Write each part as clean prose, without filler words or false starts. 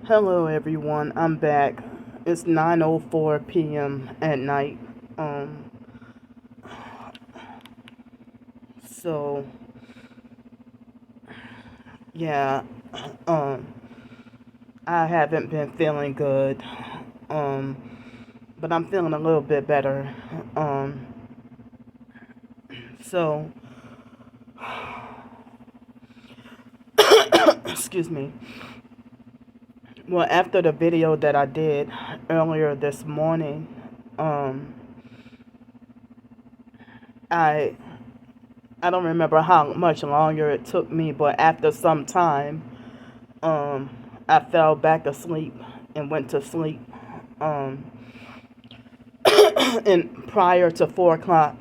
Hello everyone, I'm back. It's 9:04 p.m. at night. Um so yeah, um I haven't been feeling good. Um but I'm feeling a little bit better. Um so excuse me. Well, after the video that I did earlier this morning, um I I don't remember how much longer it took me, but after some time, um, I fell back asleep and went to sleep. Um, and prior to 4 o'clock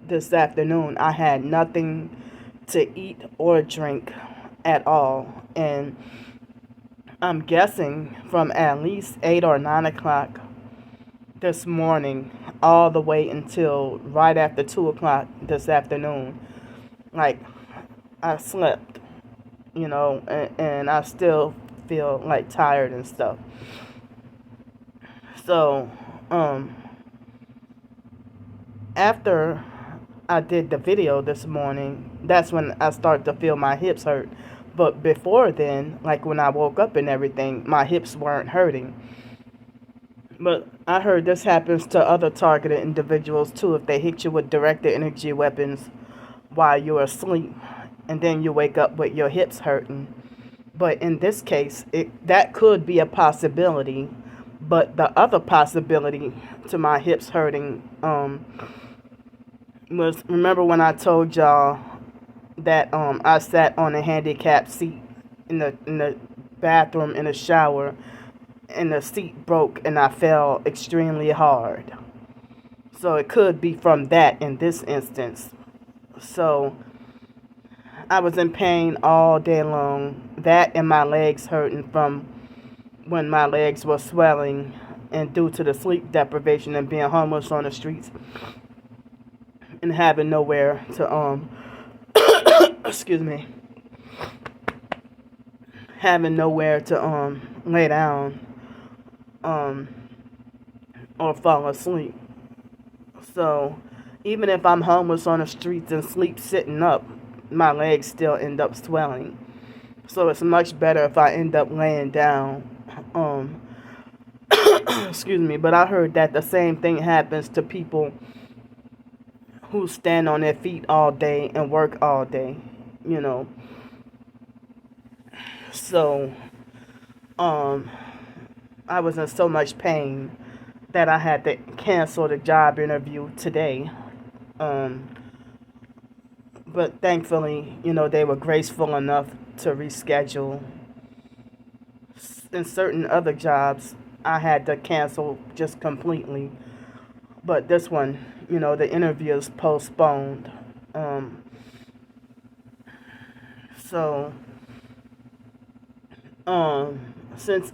this afternoon, I had nothing to eat or drink at all. And I'm guessing from at least 8 or 9 o'clock this morning all the way until right after 2 o'clock this afternoon. Like, I slept, and I still feel like tired and stuff. So, um, after I did the video this morning, that's when I started to feel my hips hurt. But before then, like when I woke up and everything, my hips weren't hurting. But I heard this happens to other targeted individuals too if they hit you with directed energy weapons while you're asleep and then you wake up with your hips hurting. But in this case, that could be a possibility. But the other possibility to my hips hurting was, remember when I told y'all that I sat on a handicapped seat in the bathroom in the shower and the seat broke and I fell extremely hard. So it could be from that in this instance. So I was in pain all day long. That and my legs hurting from when my legs were swelling and due to the sleep deprivation and being homeless on the streets and having nowhere to excuse me, having nowhere to lay down um or fall asleep. So even if I'm homeless on the streets and sleep sitting up, my legs still end up swelling. So it's much better if I end up laying down. Um excuse me, but I heard that the same thing happens to people who stand on their feet all day and work all day, you know. So, um, I was in so much pain that I had to cancel the job interview today. Um, but thankfully, they were graceful enough to reschedule. In certain other jobs, I had to cancel just completely. But this one, the interview is postponed. Um, so, since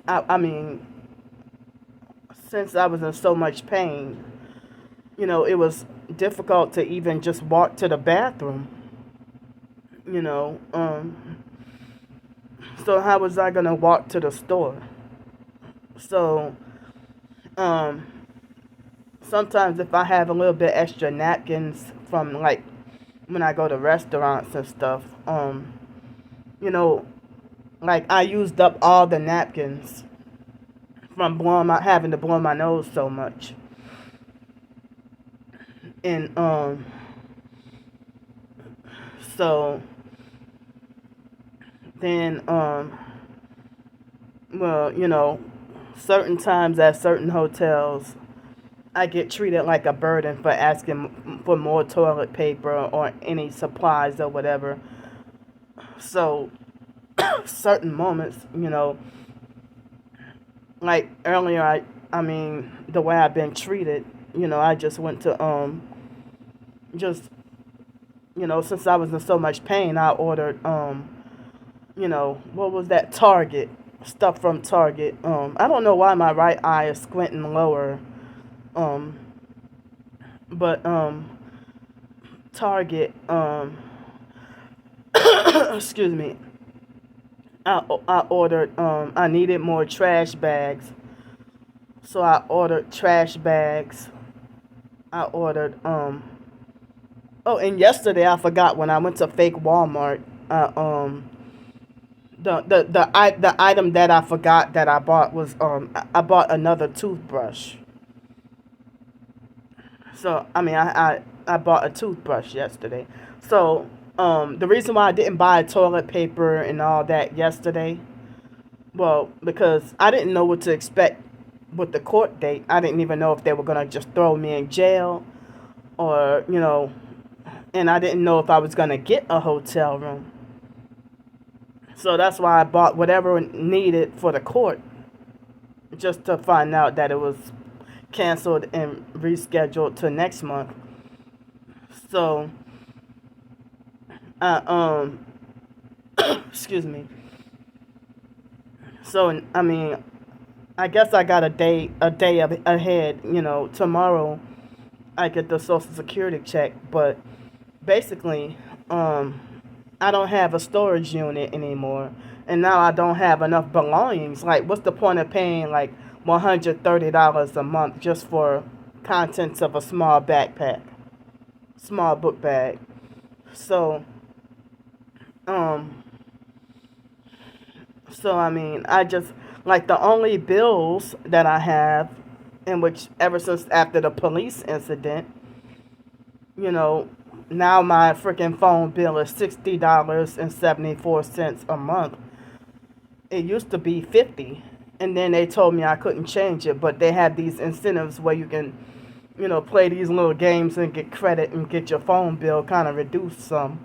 since I was in so much pain, it was difficult to even just walk to the bathroom. You know, so how was I gonna walk to the store? So, um, sometimes if I have a little bit extra napkins from like when I go to restaurants and stuff, you know, like I used up all the napkins from having to blow my nose so much. And so then well, certain times at certain hotels I get treated like a burden for asking for more toilet paper or any supplies or whatever. So certain moments, like earlier I mean the way I've been treated, I just went to just since I was in so much pain, I ordered what was that, Target stuff from Target. I don't know why my right eye is squinting lower. Um but Target excuse me. I ordered I needed more trash bags, so I ordered trash bags. I ordered oh, and yesterday I forgot when I went to fake Walmart. I the item that I forgot that I bought was I bought another toothbrush. So I mean I bought a toothbrush yesterday. So the reason why I didn't buy toilet paper and all that yesterday, well, because I didn't know what to expect with the court date. I didn't even know if they were gonna just throw me in jail or and I didn't know if I was gonna get a hotel room. So that's why I bought whatever needed for the court, just to find out that it was canceled and rescheduled to next month. So I excuse me. So I mean, I guess I got a day ahead. Tomorrow I get the Social Security check, but basically, I don't have a storage unit anymore, and now I don't have enough belongings. Like, what's the point of paying like $130 a month just for contents of a small backpack, small book bag? So, um, so I mean, I just like the only bills that I have, in which ever since after the police incident, you know, now my freaking phone bill is $60.74 a month. It used to be 50, and then they told me I couldn't change it, but they had these incentives where you can, play these little games and get credit and get your phone bill kind of reduced some,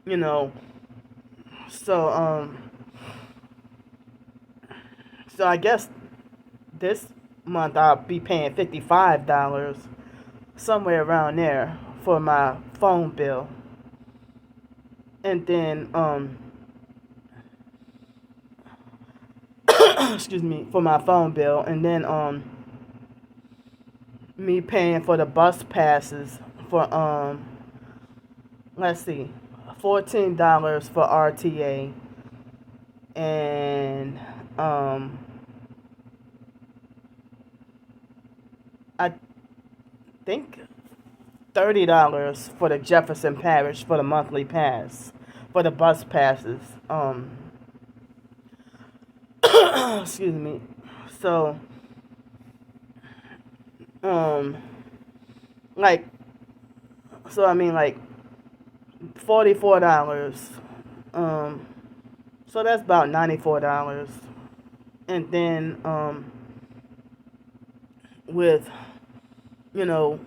you know. So so I guess this month I'll be paying $55, somewhere around there, for my phone bill. And then excuse me, for my phone bill, and then me paying for the bus passes for let's see, $14 for RTA, and I think $30 for the Jefferson Parish for the monthly pass, for the bus passes. Excuse me. So um like I mean, like, $44. Um so that's about $94. And then with, you know,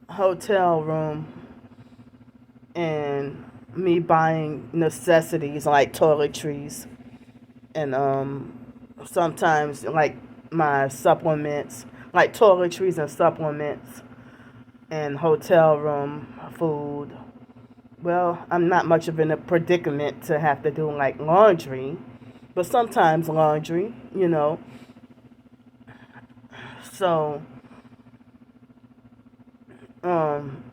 hotel room and me buying necessities like toiletries and sometimes like my supplements, like toiletries and supplements and hotel room food. Well, I'm not much of in a predicament to have to do like laundry, but sometimes laundry. So um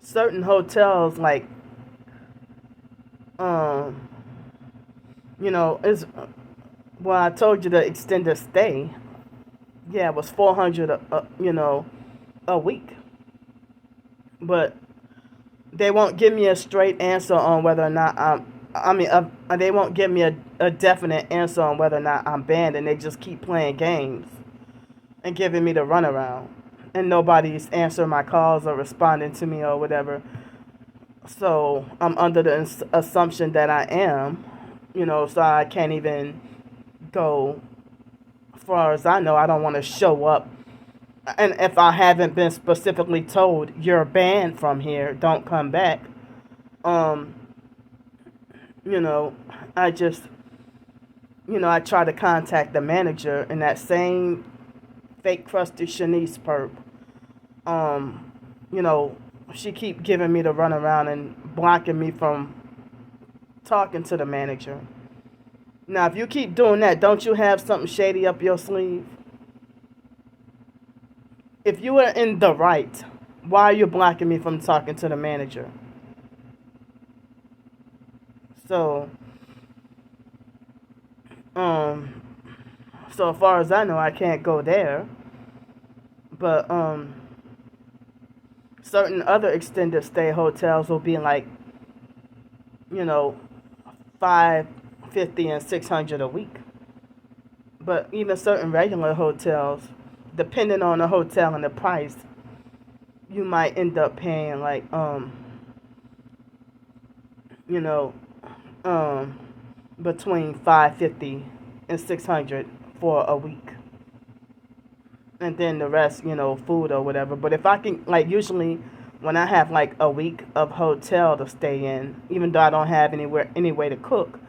certain hotels, like, um is, well, I told you the extended stay. Yeah, it was 400 a week. But they won't give me a straight answer on whether or not they won't give me a definite answer on whether or not I'm banned, and they just keep playing games and giving me the runaround. And nobody's answering my calls or responding to me or whatever. So I'm under the assumption that I am, so I can't even go. As far as I know, I don't want to show up. And if I haven't been specifically told you're banned from here, don't come back. Um, you know, I just, I try to contact the manager, and that same fake crusty Shanice perp. Um, you know, she keep giving me the runaround and blocking me from talking to the manager. Now, if you keep doing that, don't you have something shady up your sleeve? If you are in the right, why are you blocking me from talking to the manager? So, um, so far as I know, I can't go there. But certain other extended stay hotels will be like, you know, 550 and 600 a week. But even certain regular hotels, depending on the hotel and the price, you might end up paying like you know, um between 550 and 600 for a week. And then the rest, food or whatever. But if I can, like, usually when I have like a week of hotel to stay in, even though I don't have any way to cook,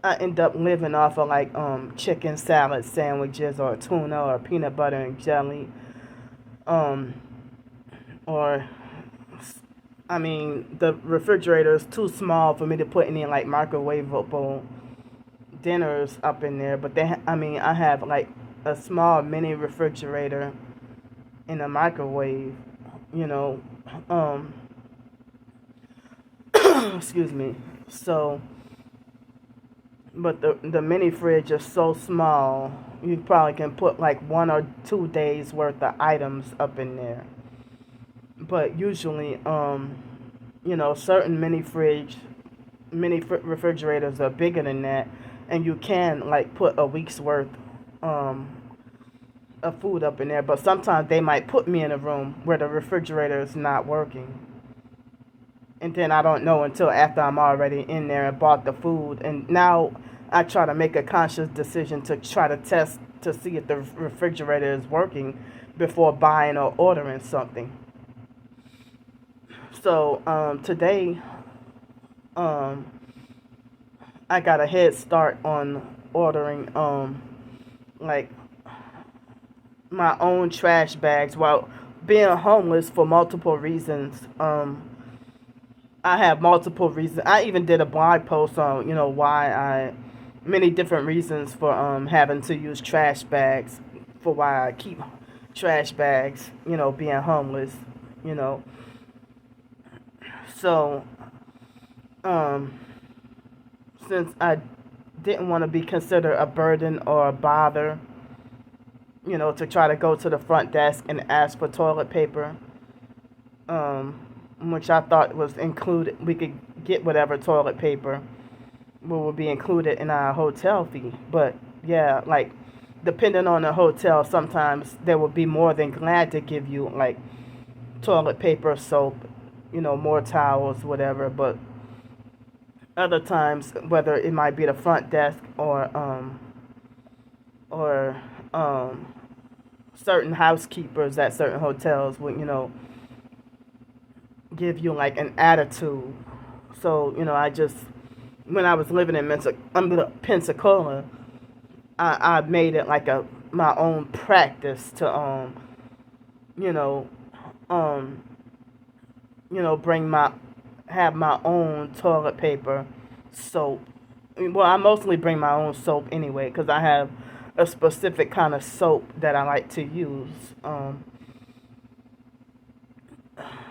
I end up living off of like chicken salad sandwiches or tuna or peanut butter and jelly, um or I mean the refrigerator is too small for me to put any like microwavable dinners up in there. But I have like a small mini refrigerator in a microwave, you know. Um, excuse me. So, but the mini fridge is so small, you probably can put like 1 or 2 days worth of items up in there. But usually, certain refrigerators are bigger than that, and you can like put a week's worth um, of food up in there. But sometimes they might put me in a room where the refrigerator is not working, and then I don't know until after I'm already in there and bought the food. And now I try to make a conscious decision to try to test to see if the refrigerator is working before buying or ordering something. So today, um, I got a head start on ordering like my own trash bags. While being homeless for multiple reasons, I have multiple reasons. I even did a blog post on many different reasons for having to use trash bags, for why I keep trash bags, being homeless, you know. So um since I didn't want to be considered a burden or a bother, to try to go to the front desk and ask for toilet paper, um, which I thought was included. We could get whatever toilet paper will be included in our hotel fee. But yeah, like depending on the hotel, sometimes they will be more than glad to give you like toilet paper, soap, more towels, whatever. But other times, whether it might be the front desk or certain housekeepers at certain hotels would give you like an attitude. So I just, when I was living in Pensacola, I made it like my own practice to you know um bring my have my own toilet paper, soap. Well, I mostly bring my own soap anyway because I have a specific kind of soap that I like to use.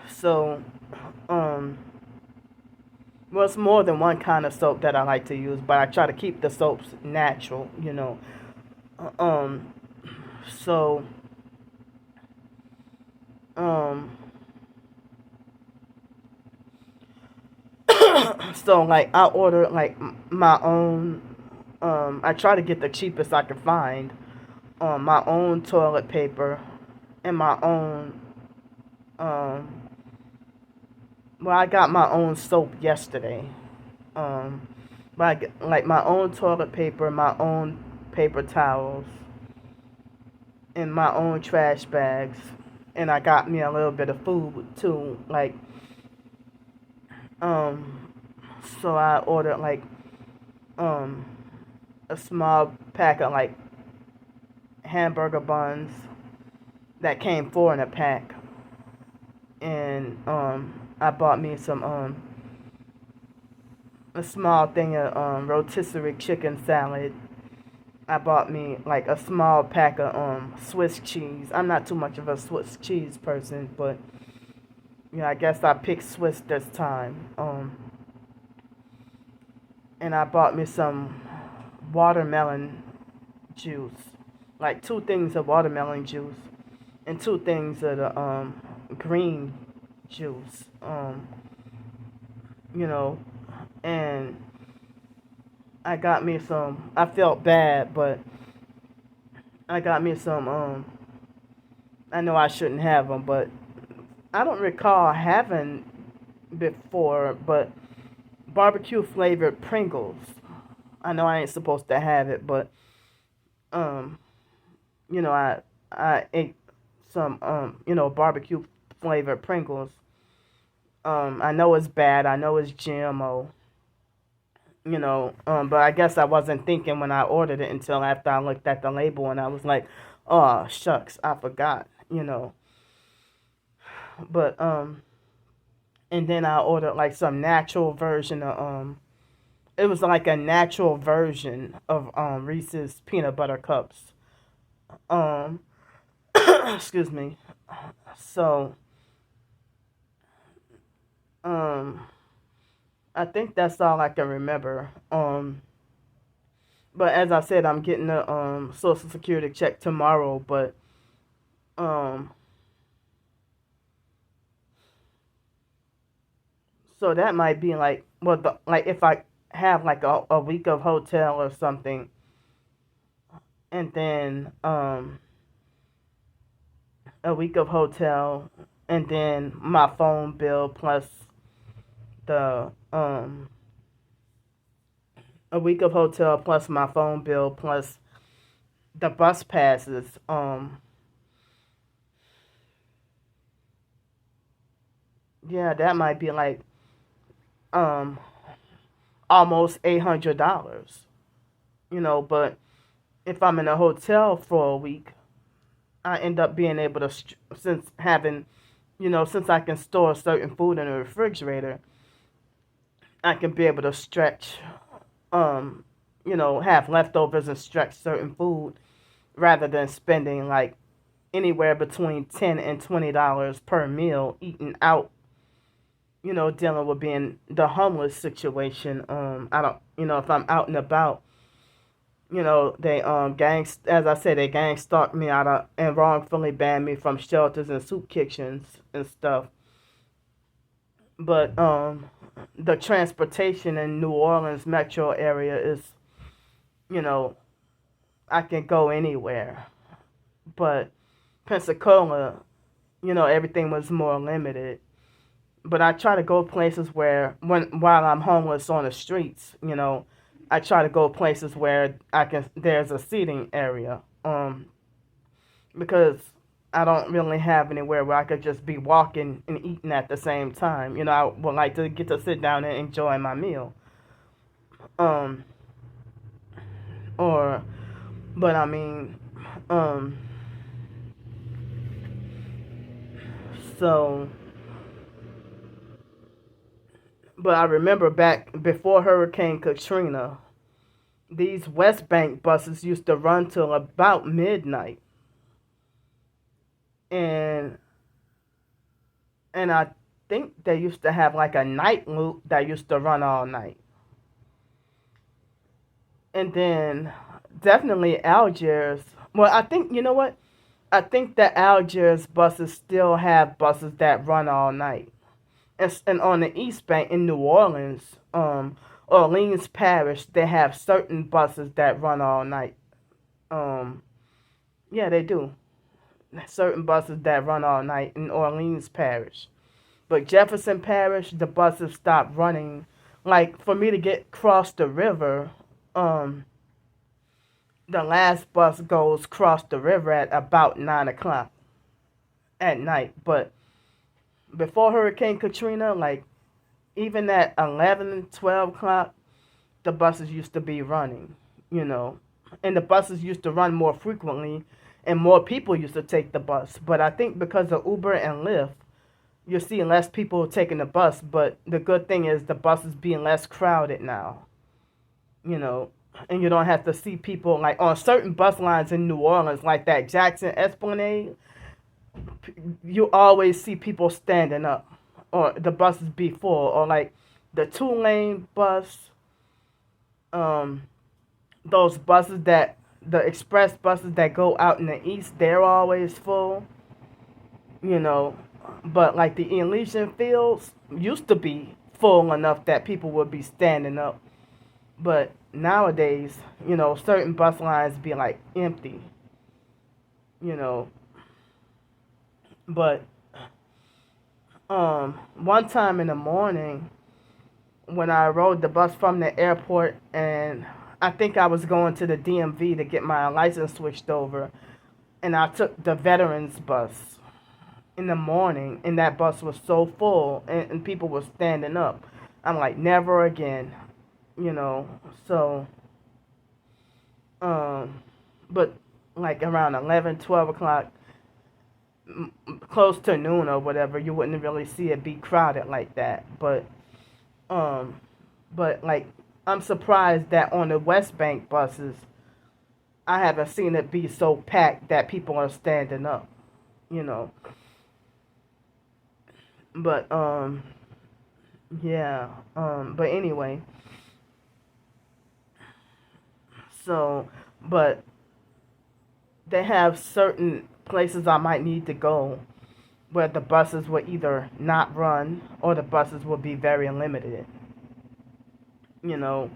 So, um, well, it's more than one kind of soap that I like to use, but I try to keep the soaps natural. Um, so, um, so like I order like my own. I try to get the cheapest I can find. My own toilet paper and my own. Um, well, I got my own soap yesterday. Um, but I get, like my own toilet paper, my own paper towels, and my own trash bags. And I got me a little bit of food too. Like, um, so I ordered like um a small pack of like hamburger buns that came four in a pack, and I bought me some a small thing of rotisserie chicken salad. I bought me like a small pack of Swiss cheese. I'm not too much of a Swiss cheese person, but I guess I picked Swiss this time. and I bought me some watermelon juice, like 2 things of watermelon juice and 2 things of the green juice. You know, and I got me some. I felt bad, but I got me some. I know I shouldn't have them, but I don't recall having before, but barbecue flavored Pringles. I know I ain't supposed to have it, but um, I ate some barbecue flavored Pringles. I know it's bad. I know it's GMO. But I guess I wasn't thinking when I ordered it until after I looked at the label and I was like, oh shucks, I forgot. But and then I ordered like some natural version of it was like a natural version of Reese's peanut butter cups. Um excuse me. So um I think that's all I can remember. But as I said, I'm getting a social security check tomorrow, but um so that might be like, well, like if I have like a week of hotel or something, and then a week of hotel, and then my phone bill plus the a week of hotel plus my phone bill plus the bus passes. Yeah, that might be like um almost $800. But if I'm in a hotel for a week, I end up being able to since I can store certain food in the refrigerator, I can be able to stretch, um, have leftovers and stretch certain food rather than spending like anywhere between $10 and $20 per meal eating out. Dealing with being the homeless situation. I don't, if I'm out and about, they gangs, as I said, they gang stalked me out of and wrongfully banned me from shelters and soup kitchens and stuff. But the transportation in New Orleans metro area is, you know, I can go anywhere. But Pensacola, everything was more limited. But I try to go places where while I'm homeless on the streets, I try to go places where there's a seating area. Because I don't really have anywhere where I could just be walking and eating at the same time. I would like to get to sit down and enjoy my meal. Um, or, but I mean, um, so, but I remember back before Hurricane Katrina, these West Bank buses used to run till about midnight, and I think they used to have like a night loop that used to run all night. And then definitely Algiers. Well, I think you know what? I think that Algiers buses still have buses that run all night. And on the East Bank in New Orleans, Orleans Parish, they have certain buses that run all night. Um, yeah, they do. Certain buses that run all night in Orleans Parish. But Jefferson Parish, the buses stopped running. Like for me to get across the river, um, the last bus goes across the river at about 9 o'clock at night. But before Hurricane Katrina, like even at 11 and 12 o'clock, the buses used to be running, you know. And the buses used to run more frequently and more people used to take the bus. But I think because of Uber and Lyft, you're seeing less people taking the bus. But the good thing is the bus is being less crowded now, you know. And you don't have to see people like on certain bus lines in New Orleans, like that Jackson Esplanade. You always see people standing up, or the buses be full, or like the 2-lane bus. Um, those buses that the express buses that go out in the east, they're always full. You know, but like the Elysian Fields used to be full enough that people would be standing up. But nowadays, certain bus lines be like empty. You know, but one time in the morning when I rode the bus from the airport, and I think I was going to the DMV to get my license switched over, and I took the veterans bus in the morning, and that bus was so full, and people were standing up. I'm like, never again, you know. So, but like around 11, 12 o'clock, close to noon or whatever, you wouldn't really see it be crowded like that. Um, but like, I'm surprised that on the West Bank buses, I haven't seen it be so packed that people are standing up, you know. But yeah. But anyway, so but they have certain places I might need to go where the buses will either not run or the buses will be very limited. You know.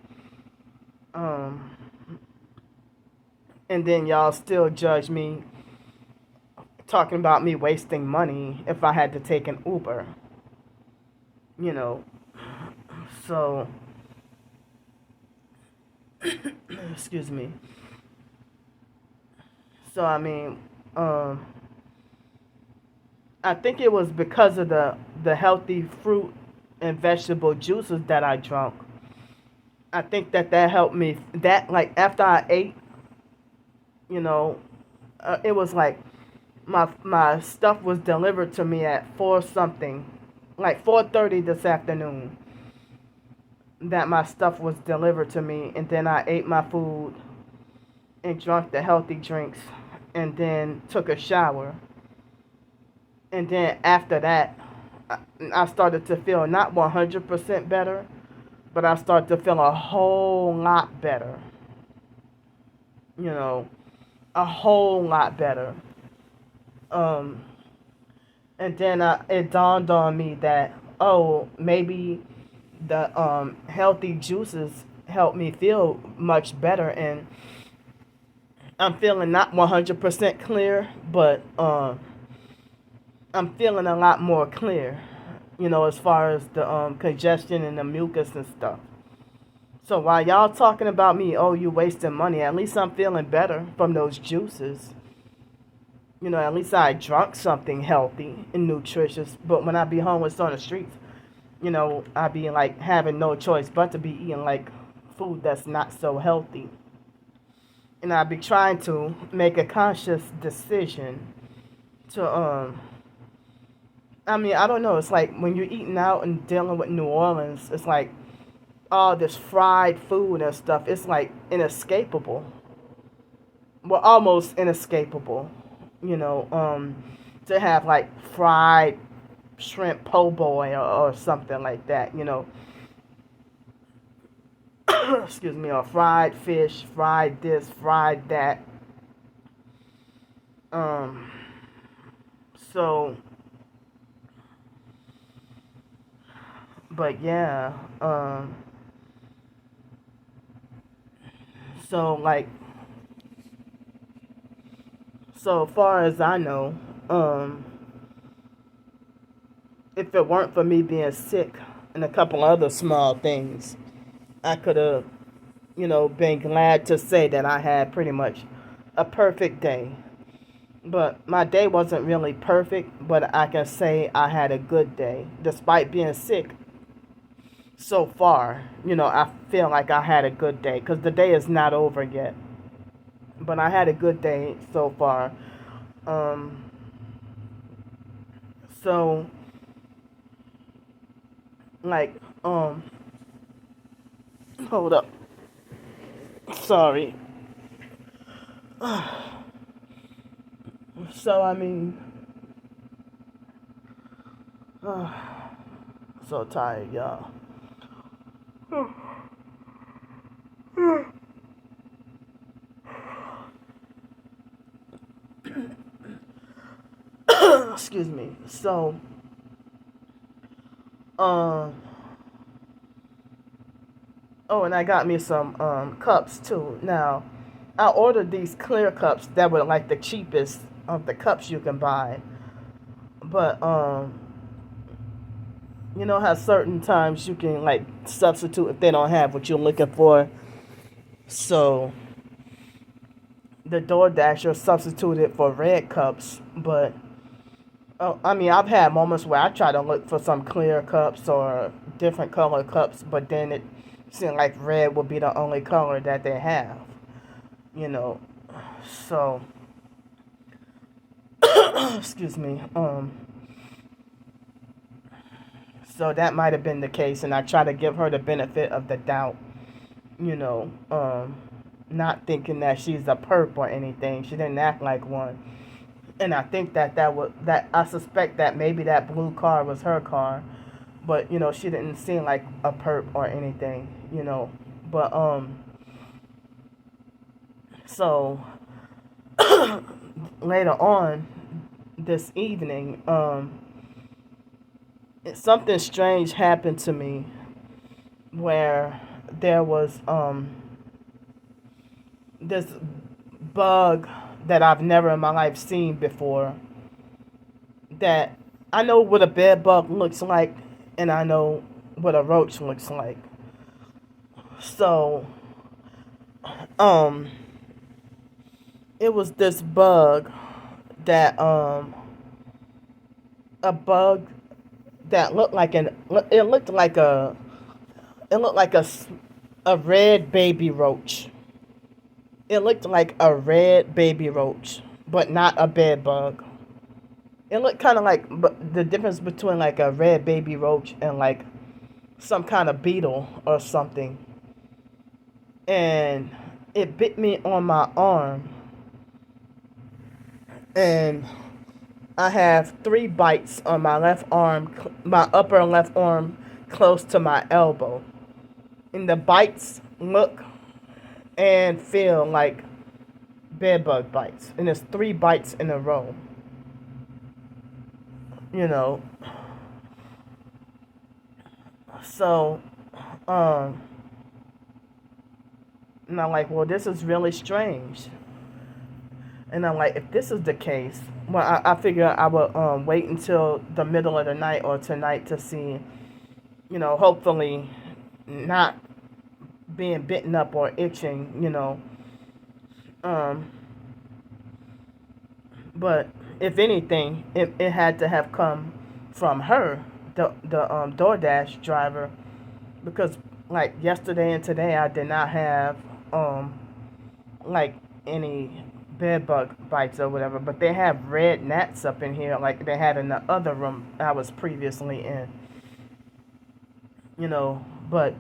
Um, and then y'all still judge me talking about me wasting money if I had to take an Uber. You know. So excuse me. So I mean, um, I think it was because of the healthy fruit and vegetable juices that I drank. I think that helped me. That like after I ate, you know, it was like my stuff was delivered to me at 4 something, like 4:30 this afternoon. That my stuff was delivered to me, and then I ate my food and drank the healthy drinks, and then took a shower. And then after that, I started to feel not 100% better, but I started to feel a whole lot better. You know, a whole lot better. Um, and then it dawned on me that, oh, maybe the healthy juices help me feel much better, and I'm feeling not 100% clear, but I'm feeling a lot more clear, as far as the congestion and the mucus and stuff. So while y'all talking about me, oh, you wasting money, at least I'm feeling better from those juices. At least I drunk something healthy and nutritious. But when I be homeless on the streets, I be like having no choice but to be eating like food that's not so healthy. And I be trying to make a conscious decision to I mean, I don't know. It's like when you're eating out and dealing with New Orleans, it's like all this fried food and stuff. It's like inescapable. Well, almost inescapable. To have like fried shrimp po' boy or something like that. Excuse me, or fried fish, fried this, fried that. Um, so, but yeah, so like, so far as I know, if it weren't for me being sick and a couple other small things, I could have, been glad to say that I had pretty much a perfect day. But my day wasn't really perfect, but I can say I had a good day. Despite being sick so far, I feel like I had a good day because the day is not over yet. But I had a good day so far. Um, so, like, hold up. Sorry. So, I mean, so tired, y'all. Excuse me. So, um, oh, and I got me some cups too. Now, I ordered these clear cups that were like the cheapest of the cups you can buy. But you know how certain times you can like substitute if they don't have what you're looking for. So the DoorDasher substituted for red cups, but I mean, I've had moments where I try to look for some clear cups or different color cups, but then it seemed like red would be the only color that they have, you know. So, excuse me. So that might have been the case, and I try to give her the benefit of the doubt, you know, not thinking that she's a perp or anything. She didn't act like one. And I think that I suspect that maybe that blue car was her car, but you know she didn't seem like a perp or anything, you know. But so later on this evening, something strange happened to me where there was this bug that I've never in my life seen before. That I know what a bed bug looks like, and I know what a roach looks like. So, um, it was this bug that a bug that looked like it looked like a red baby roach. It looked like a red baby roach, but not a bed bug. It looked kind of like, but the difference between like a red baby roach and like some kind of beetle or something. And it bit me on my arm. And I have 3 bites on my left arm, my upper left arm close to my elbow. And the bites look and feel like bedbug bites. And it's 3 bites in a row. You know. So, and I'm like, well, this is really strange. And I'm like, if this is the case, well, I figure I would wait until the middle of the night or tonight to see, you know, hopefully not being bitten up or itching, you know. Um, but if anything, it had to have come from her, the DoorDash driver, because like yesterday and today I did not have like any bed bug bites or whatever, but they have red gnats up in here like they had in the other room I was previously in, you know. But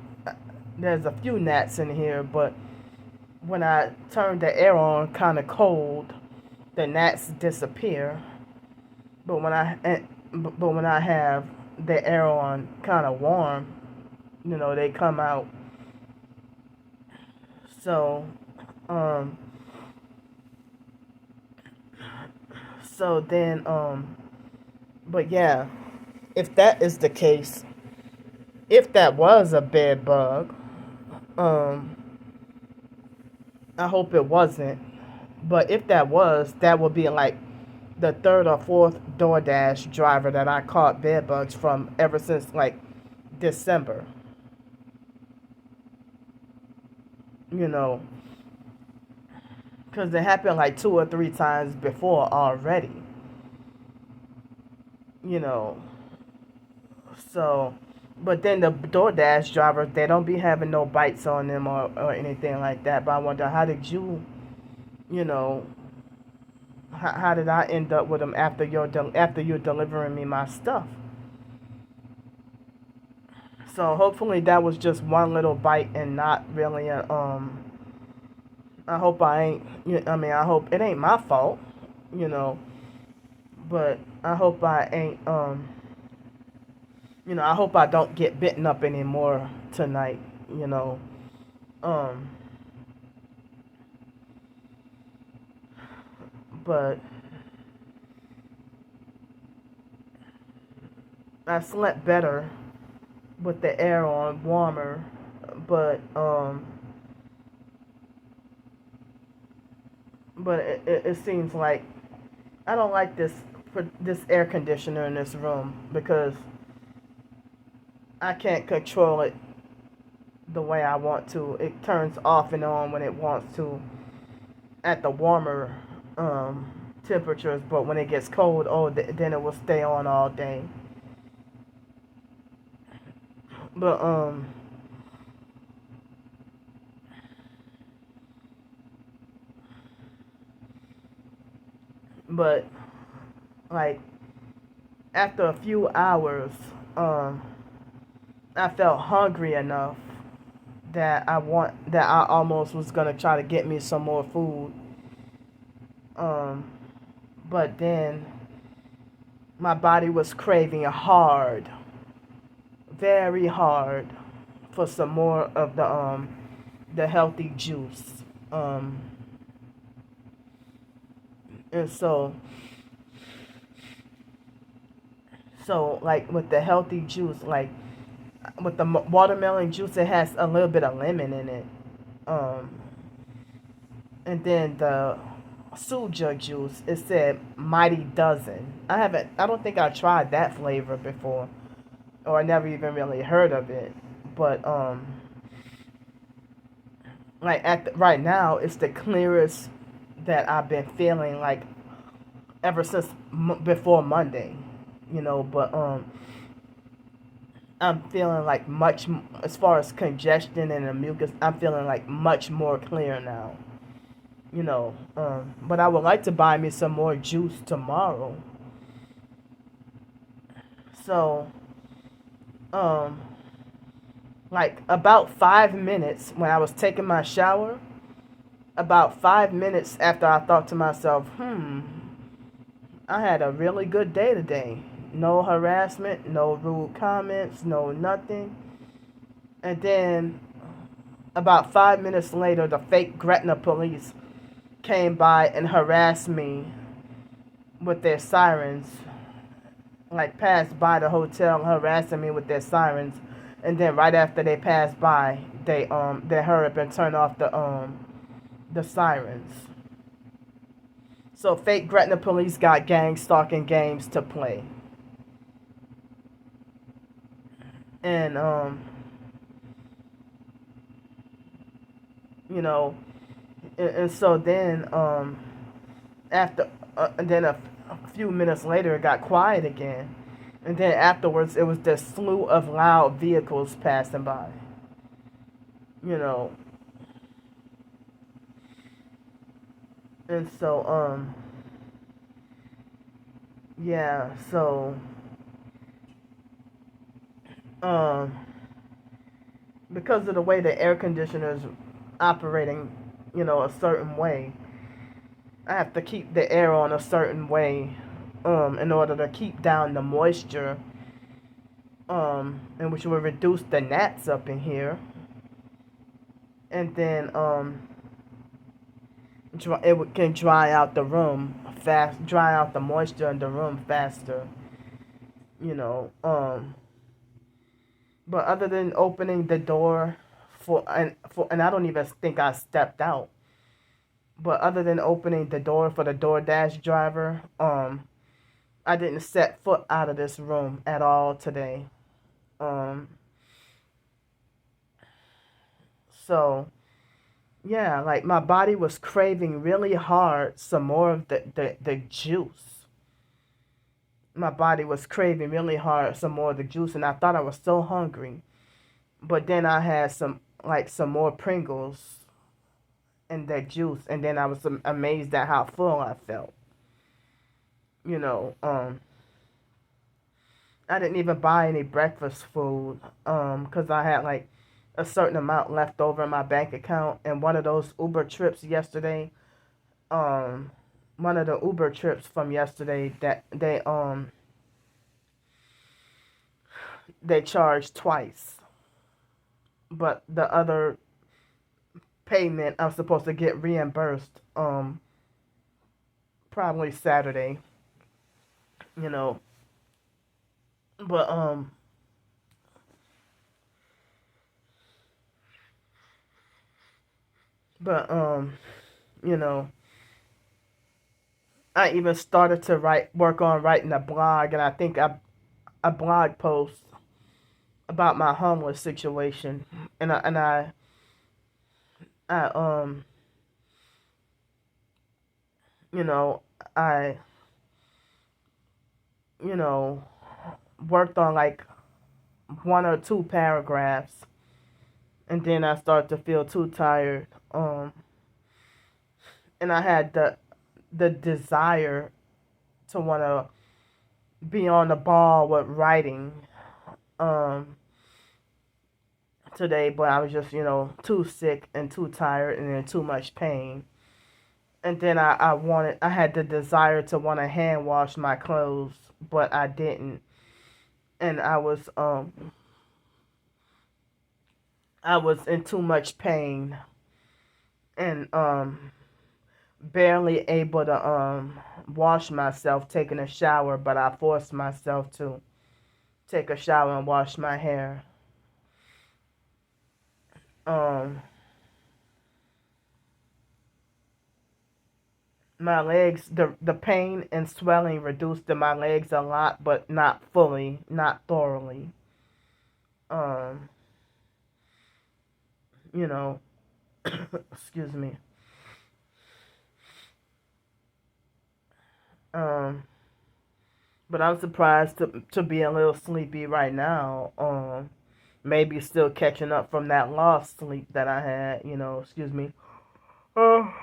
there's a few gnats in here, but when I turn the air on kind of cold, the gnats disappear. But when I have the air on kind of warm, you know, they come out. So, um, so then, but yeah, if that is the case, if that was a bed bug, um, I hope it wasn't. But if that was, that would be like the third or fourth DoorDash driver that I caught bed bugs from ever since like December. You know, because it happened like 2 or 3 times before already. You know, so, but then the DoorDash drivers, they don't be having no bites on them or anything like that. But I wonder, how did you, you know, how did I end up with them after after you delivering me my stuff? So hopefully that was just one little bite and not really a I hope I ain't. I mean, I hope it ain't my fault, you know. But I hope I ain't. You know, I hope I don't get bitten up anymore tonight. You know. Um. But I slept better with the air on, warmer, but it seems like I don't like this air conditioner in this room because I can't control it the way I want to. It turns off and on when it wants to at the warmer um, temperatures, but when it gets cold, then it will stay on all day. But but like after a few hours, um, I felt hungry enough that I almost was gonna try to get me some more food. Um, but then my body was craving hard, very hard, for some more of the healthy juice. Um, and so like with the healthy juice, like with the watermelon juice, it has a little bit of lemon in it. Um, and then the suja juice, it said Mighty Dozen. I don't think I tried that flavor before, or I never even really heard of it. But like right now, it's the clearest that I've been feeling like ever since before Monday, But I'm feeling like as far as congestion and the mucus, I'm feeling like much more clear now. But I would like to buy me some more juice tomorrow. So, um, like about 5 minutes when I was taking my shower, about 5 minutes after I thought to myself, I had a really good day today. No harassment, no rude comments, no nothing. And then about 5 minutes later, the fake Gretna police came by and harassed me with their sirens, like passed by the hotel harassing me with their sirens, and then right after they passed by, they hurry up and turn off the sirens. So fake Gretna police got gang stalking games to play, and you know, and so then after and then a few minutes later it got quiet again, and then afterwards it was this slew of loud vehicles passing by. You know, and so yeah, so um because of the way the air conditioner's operating, a certain way, I have to keep the air on a certain way in order to keep down the moisture, and which will reduce the gnats up in here, and then can dry out the room dry out the moisture in the room faster, you know. But other than opening the door and I don't even think I stepped out. But other than opening the door for the DoorDash driver, I didn't set foot out of this room at all today. Um, so yeah, like my body was craving really hard some more of the juice. My body was craving really hard some more of the juice, and I thought I was so hungry. But then I had some more Pringles and that juice, and then I was amazed at how full I felt. You know, I didn't even buy any breakfast food, 'cause I had like a certain amount left over in my bank account, and one of those Uber trips yesterday, um, one of the Uber trips from yesterday that they charged twice, but the other payment I'm supposed to get reimbursed probably Saturday, you know. But but you know, I even started to work on writing a blog, and I think a blog post about my homeless situation, and I you know, I you know worked on like one or two paragraphs, and then I started to feel too tired. And I had the desire to want to be on the ball with writing um today, but I was just too sick and too tired and in too much pain. And then I had the desire to want to hand wash my clothes, but I didn't. And I was in too much pain and barely able to wash myself taking a shower, but I forced myself to take a shower and wash my hair. Um my legs, the pain and swelling reduced in my legs a lot, but not fully, not thoroughly. Um you know, excuse me. Um but I'm surprised to be a little sleepy right now. Maybe still catching up from that lost sleep that I had, excuse me. Oh.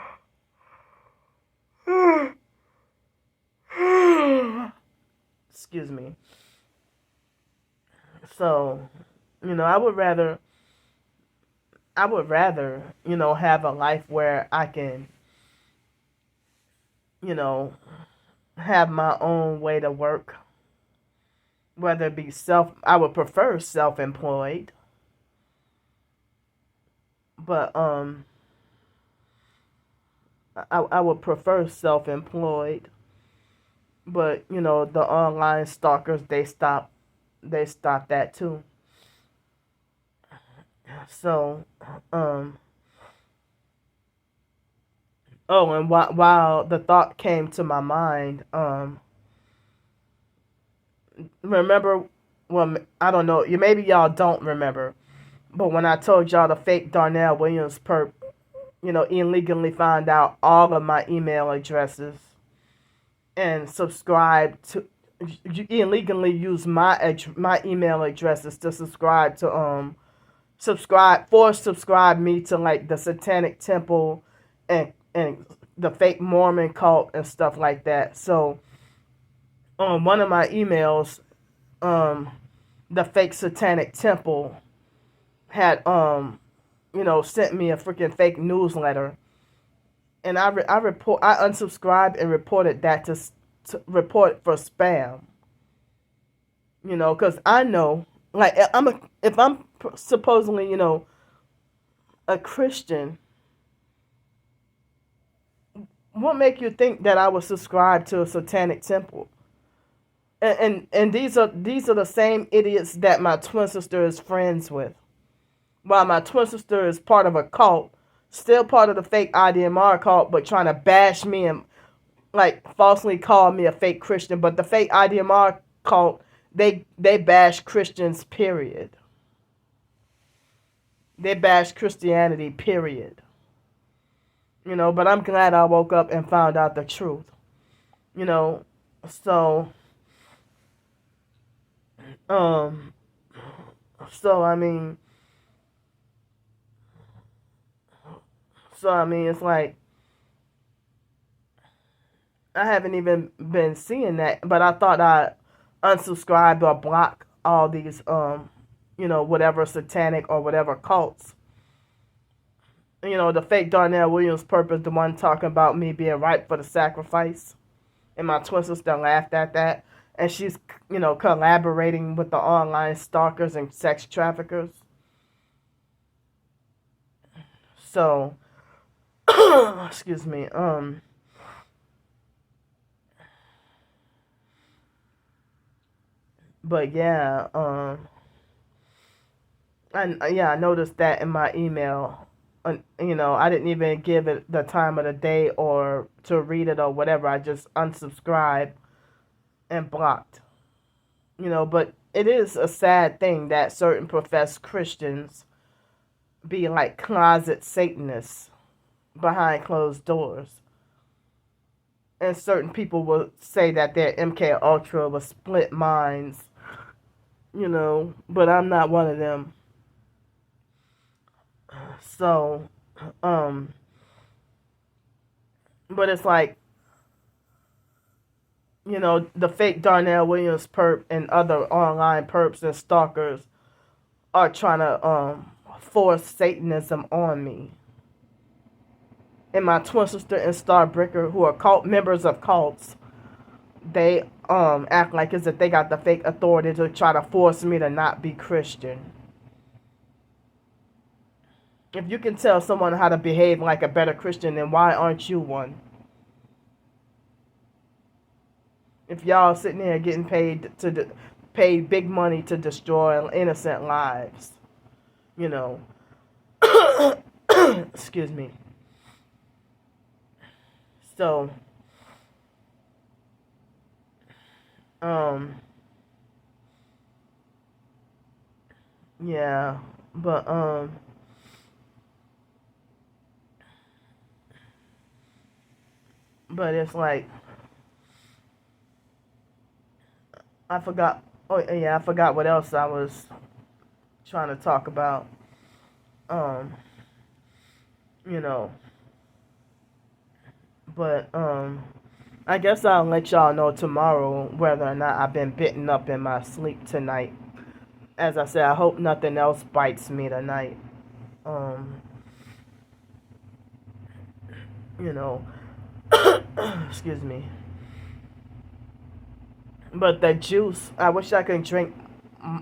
Excuse me. So, I would rather, have a life where I can, you know, have my own way to work, whether it be I would prefer self-employed, but I would prefer self-employed, but the online stalkers, they stop that too. So, um, oh, and while the thought came to my mind, remember, well, I don't know, maybe y'all don't remember, but when I told y'all the fake Darnell Williams perp, illegally found out all of my email addresses and subscribed to, illegally used my email addresses to subscribe me to like the Satanic Temple and the fake Mormon cult and stuff like that. So on one of my emails, um, the fake Satanic Temple had sent me a freaking fake newsletter, and I unsubscribed and reported that to report for spam. Because I know, like, if I'm supposedly a Christian, what make you think that I would subscribe to a Satanic Temple? And these are the same idiots that my twin sister is friends with. While my twin sister is part of a cult, still part of the fake IDMR cult, but trying to bash me and like falsely call me a fake Christian. But the fake IDMR cult, they bash Christians. Period. They bash Christianity. Period. But I'm glad I woke up and found out the truth. You know, so um, so I mean, it's like I haven't even been seeing that, but I thought I unsubscribed or blocked all these whatever satanic or whatever cults. The fake Darnell Williams purpose, the one talking about me being ripe for the sacrifice, and my twin sister laughed at that, and she's collaborating with the online stalkers and sex traffickers. So, excuse me. But yeah, I noticed that in my email. I didn't even give it the time of the day or to read it or whatever. I just unsubscribed and blocked. But it is a sad thing that certain professed Christians be like closet Satanists behind closed doors. And certain people will say that they're MK Ultra with split minds, but I'm not one of them. So, um, but it's like, the fake Darnell Williams perp and other online perps and stalkers are trying to force Satanism on me. And my twin sister and Starbreaker, who are cult members of cults, they act like as if they got the fake authority to try to force me to not be Christian. If you can tell someone how to behave like a better Christian, then why aren't you one? If y'all sitting here getting paid big money to destroy innocent lives, excuse me. So, yeah, but it's like I forgot. Oh yeah, I forgot what else I was trying to talk about. Um, you know, but I guess I'll let y'all know tomorrow whether or not I've been bitten up in my sleep tonight. As I said, I hope nothing else bites me tonight. Um, you know, excuse me. But the juice, I wish I could drink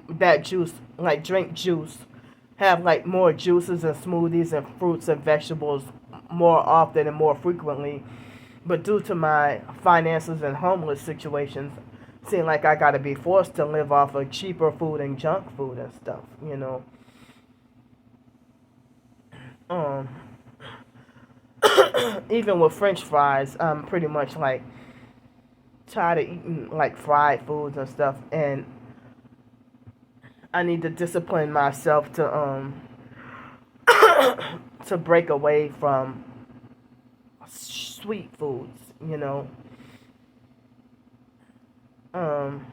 that juice, like drink juice, have like more juices and smoothies and fruits and vegetables more often and more frequently. But due to my finances and homeless situations, seem like I gotta be forced to live off of cheaper food and junk food and stuff. Um, Even with French fries, I'm pretty much like tired of eating like fried foods and stuff, and I need to discipline myself to break away from sweet foods. Um,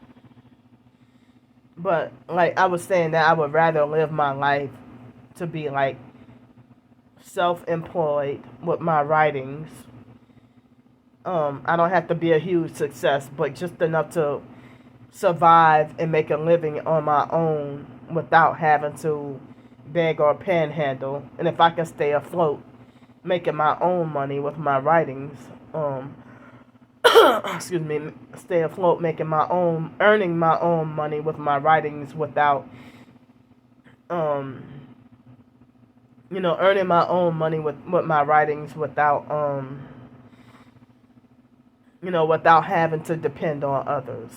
but like I was saying, that I would rather live my life to be like self-employed with my writings. I don't have to be a huge success, but just enough to survive and make a living on my own without having to beg or panhandle. And if I can stay afloat, making my own money with my writings, excuse me, stay afloat, earning my own money with my writings without, um, earning my own money with my writings without, without having to depend on others.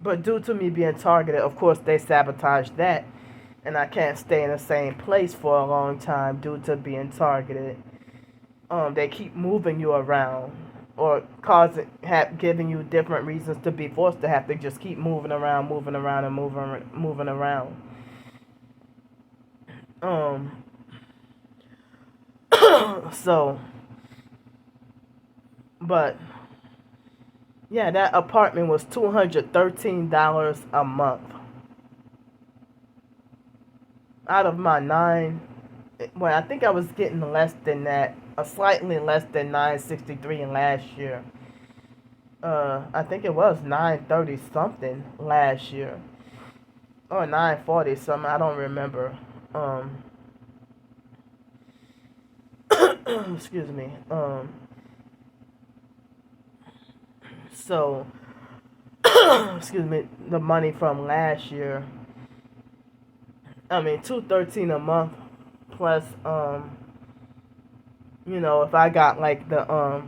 But due to me being targeted, of course, they sabotage that. And I can't stay in the same place for a long time due to being targeted. They keep moving you around or giving you different reasons to be forced to have to just keep moving around, and moving around. So, but yeah, that apartment was $213 a month. Out of my nine, well, I think I was getting less than that, slightly less than 963 last year. I think it was 930 something last year, or 940 something. I don't remember. Excuse me. So, excuse me. The money from last year. I mean, 213 a month plus if I got like the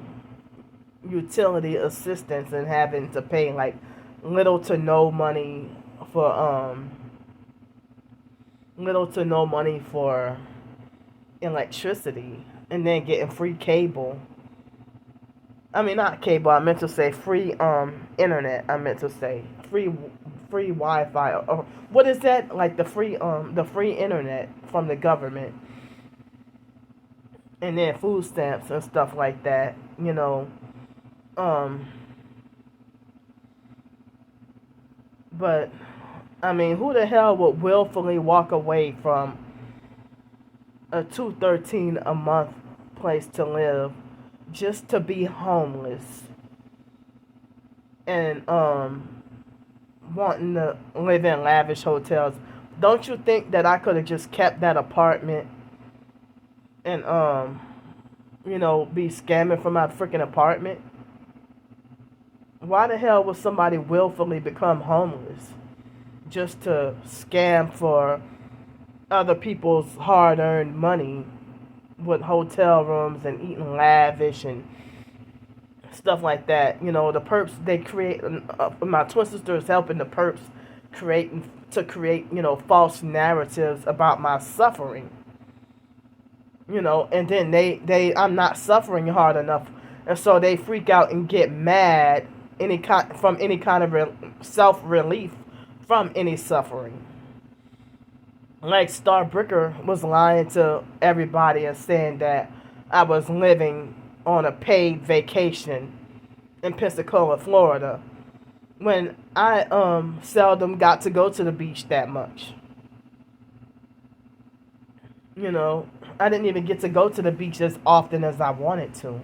utility assistance and having to pay like little to no money for little to no money for electricity, and then getting free cable. I mean, not cable. I meant to say free internet. I meant to say free Wi-Fi. Or what is that? Like the free internet from the government, and then food stamps and stuff like that. Um, but I mean, who the hell would willfully walk away from a $213 a month place to live just to be homeless and wanting to live in lavish hotels? Don't you think that I could have just kept that apartment and be scamming from my freaking apartment? Why the hell would somebody willfully become homeless just to scam for other people's hard-earned money with hotel rooms and eating lavish and stuff like that? The perps, they create, my twin sister is helping the perps create false narratives about my suffering, and then I'm not suffering hard enough, and so they freak out and get mad any kind of self-relief from any suffering. Like Starbricker was lying to everybody and saying that I was living on a paid vacation in Pensacola, Florida, when I seldom got to go to the beach that much. I didn't even get to go to the beach as often as I wanted to.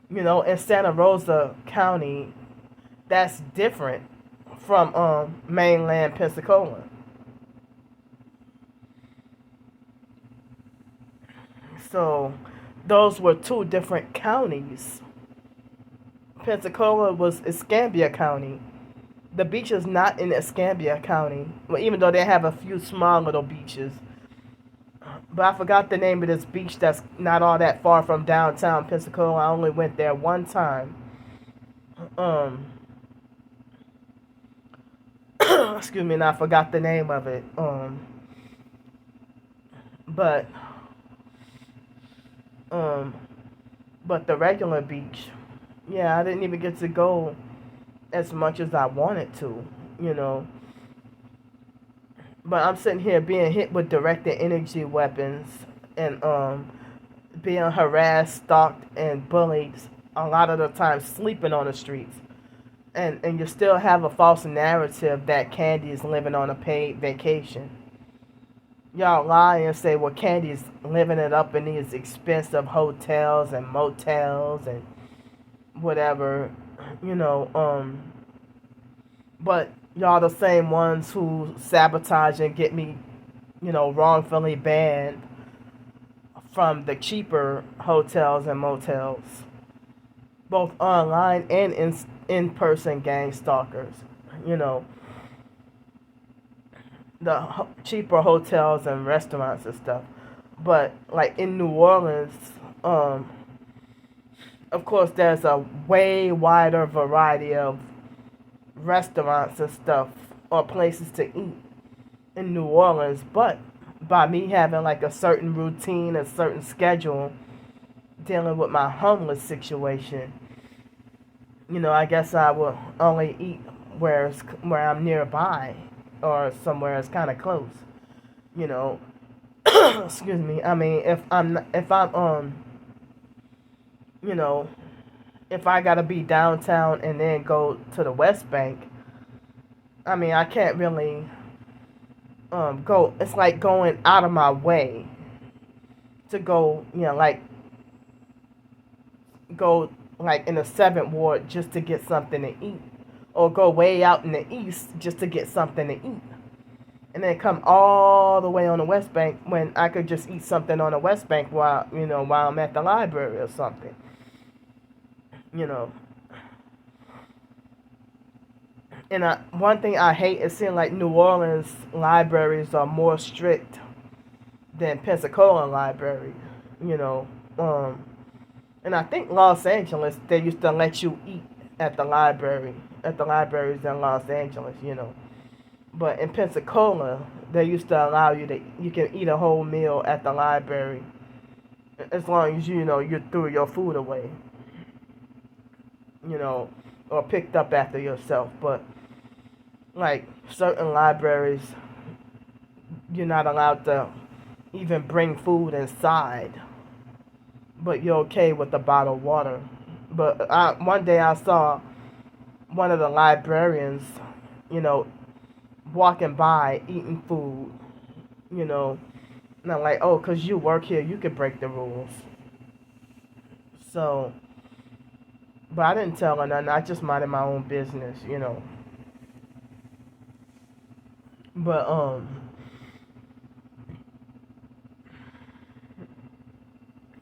In Santa Rosa County, that's different from mainland Pensacola. So those were two different counties. Pensacola was Escambia County. The beach is not in Escambia County, well, even though they have a few small little beaches. But I forgot the name of this beach that's not all that far from downtown Pensacola. I only went there one time. Excuse me, and I forgot the name of it. But the regular beach, yeah, I didn't even get to go as much as I wanted to, But I'm sitting here being hit with directed energy weapons and being harassed, stalked, and bullied a lot of the time, sleeping on the streets. And you still have a false narrative that Candy is living on a paid vacation. Y'all lie and say, well, Candy's living it up in these expensive hotels and motels and whatever, but y'all the same ones who sabotage and get me, wrongfully banned from the cheaper hotels and motels, both online and in-person gang stalkers, the cheaper hotels and restaurants and stuff. But like in New Orleans, of course, there's a way wider variety of restaurants and stuff or places to eat in New Orleans. But by me having like a certain routine, a certain schedule, dealing with my homeless situation, I guess I will only eat where I'm nearby or somewhere it's kind of close, Excuse me. I mean, if I gotta be downtown and then go to the West Bank, I mean, I can't really go. It's like going out of my way to go, go like in the 7th Ward just to get something to eat, or go way out in the east just to get something to eat, and then come all the way on the West Bank when I could just eat something on the West Bank while I'm at the library or something. And one thing I hate is seeing like New Orleans libraries are more strict than Pensacola libraries, and I think Los Angeles, they used to let you eat at the library. at the libraries in Los Angeles, But in Pensacola, they used to allow you can eat a whole meal at the library as long as you threw your food away, you know, or picked up after yourself. But like certain libraries, you're not allowed to even bring food inside, but you're okay with the bottled water. But one day I saw one of the librarians, you know, walking by eating food, you know, and I'm like, oh, because you work here, you could break the rules. So, but I didn't tell her nothing. I just minded my own business. But,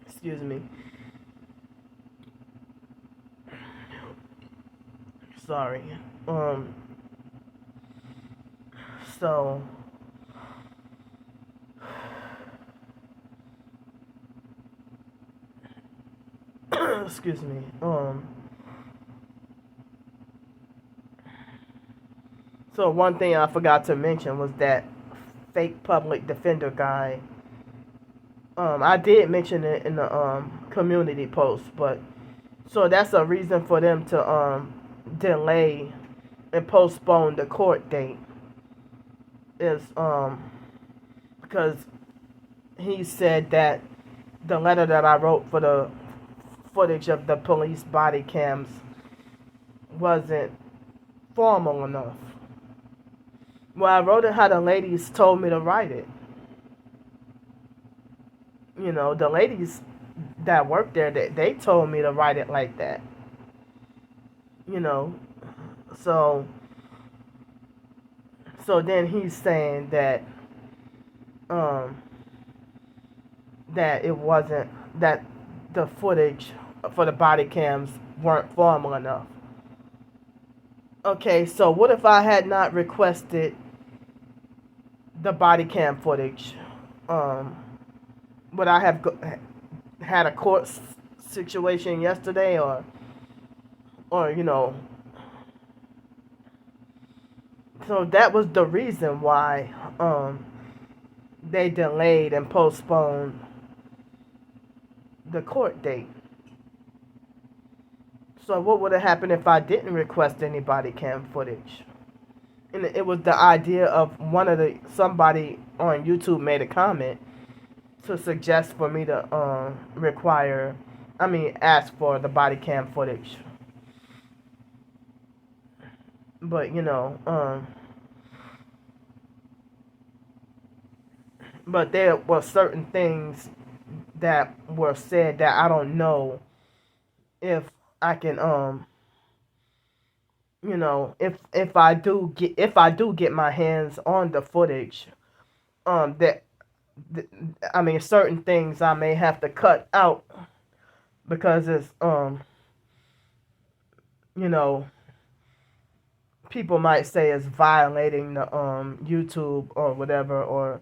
excuse me. Sorry. Um, so, excuse me. So one thing I forgot to mention was that fake public defender guy. I did mention it in the community post, but so that's a reason for them to delay and postpone the court date is because he said that the letter that I wrote for the footage of the police body cams wasn't formal enough. Well, I wrote it how the ladies told me to write it. The ladies that work there, they told me to write it like that. You know, so then he's saying that that it wasn't that the footage for the body cams weren't formal enough. Okay, so what if I had not requested the body cam footage? Would I have had a court situation yesterday, or so that was the reason why they delayed and postponed the court date. So what would have happened if I didn't request any body cam footage? And it was the idea of somebody on YouTube made a comment to suggest for me to ask for the body cam footage. But but there were certain things that were said that I don't know if I can if I do get my hands on the footage, certain things I may have to cut out because it's people might say it's violating the YouTube or whatever, or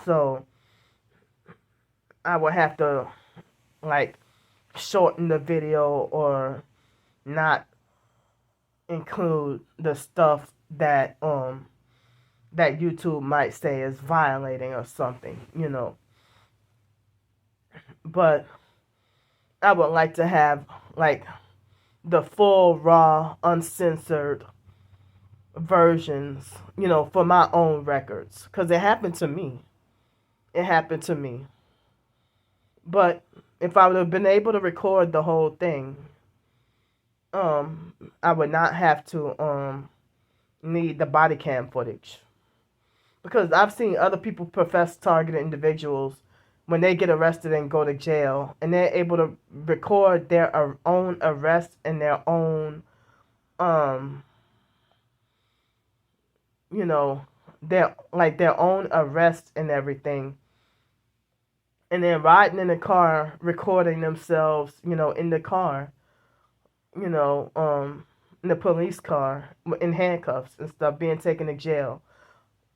so I would have to like shorten the video or not include the stuff that that YouTube might say is violating or something, But I would like to have like the full raw uncensored versions, for my own records, because it happened to me. But if I would have been able to record the whole thing, I would not have to need the body cam footage. Because I've seen other people profess targeted individuals when they get arrested and go to jail, and they're able to record their own arrest and their own their own arrest and everything, and then riding in the car recording themselves, in the car, in the police car in handcuffs and stuff, being taken to jail.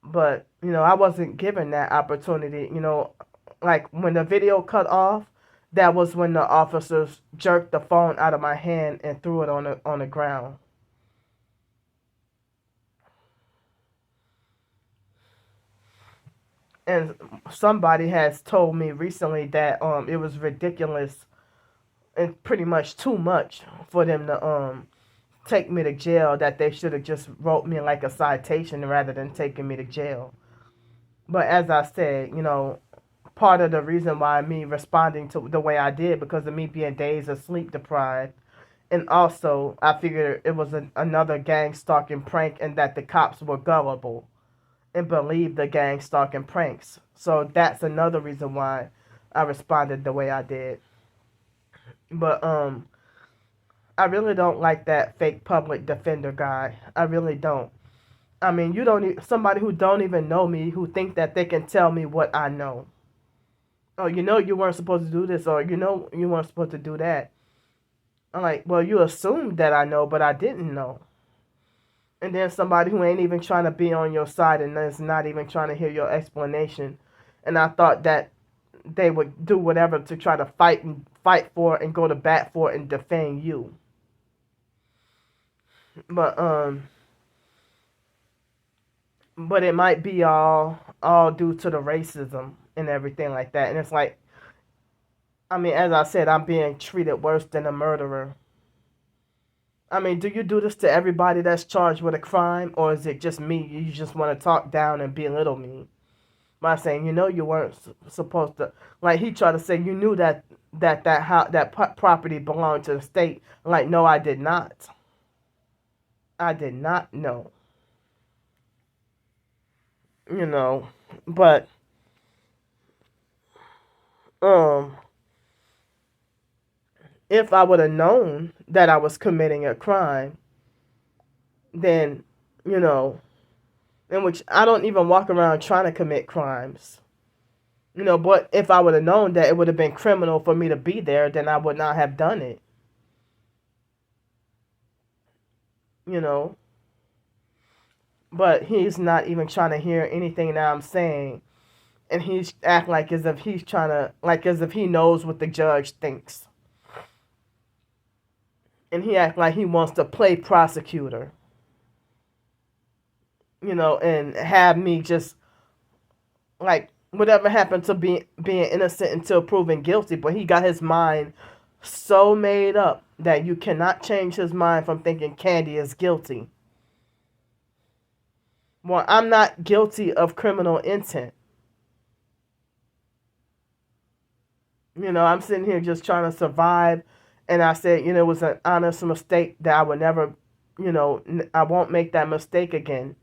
But I wasn't given that opportunity. Like when the video cut off, That was when the officers jerked the phone out of my hand and threw it on the ground. And somebody has told me recently that it was ridiculous and pretty much too much for them to take me to jail, that they should have just wrote me like a citation rather than taking me to jail. But as I said, part of the reason why me responding to the way I did because of me being dazed or sleep deprived, and also I figured it was another gang stalking prank and that the cops were gullible and believed the gang stalking pranks. So that's another reason why I responded the way I did. But I really don't like that fake public defender guy. I really don't. I mean, you don't somebody who don't even know me who think that they can tell me what I know. Oh, you weren't supposed to do this, or you weren't supposed to do that. I'm like, well, you assumed that I know, but I didn't know. And then somebody who ain't even trying to be on your side and is not even trying to hear your explanation. And I thought that they would do whatever to try to fight for and go to bat for and defend you. But it might be all due to the racism and everything like that. And it's like, I mean, as I said, I'm being treated worse than a murderer. I mean, do you do this to everybody that's charged with a crime, or is it just me? You just want to talk down and belittle me by saying, you weren't supposed to. Like he tried to say, you knew that property belonged to the state. I'm like, no, I did not. I did not know. But um, if I would have known that I was committing a crime, then in which I don't even walk around trying to commit crimes. But if I would have known that it would have been criminal for me to be there, then I would not have done it. But he's not even trying to hear anything that I'm saying. And he's act like as if he's trying to, like as if he knows what the judge thinks. And he act like he wants to play prosecutor. And have me just, like, whatever happened to being innocent until proven guilty. But he got his mind so made up that you cannot change his mind from thinking Candy is guilty. Well, I'm not guilty of criminal intent. I'm sitting here just trying to survive. And I said, it was an honest mistake that I would never, I won't make that mistake again.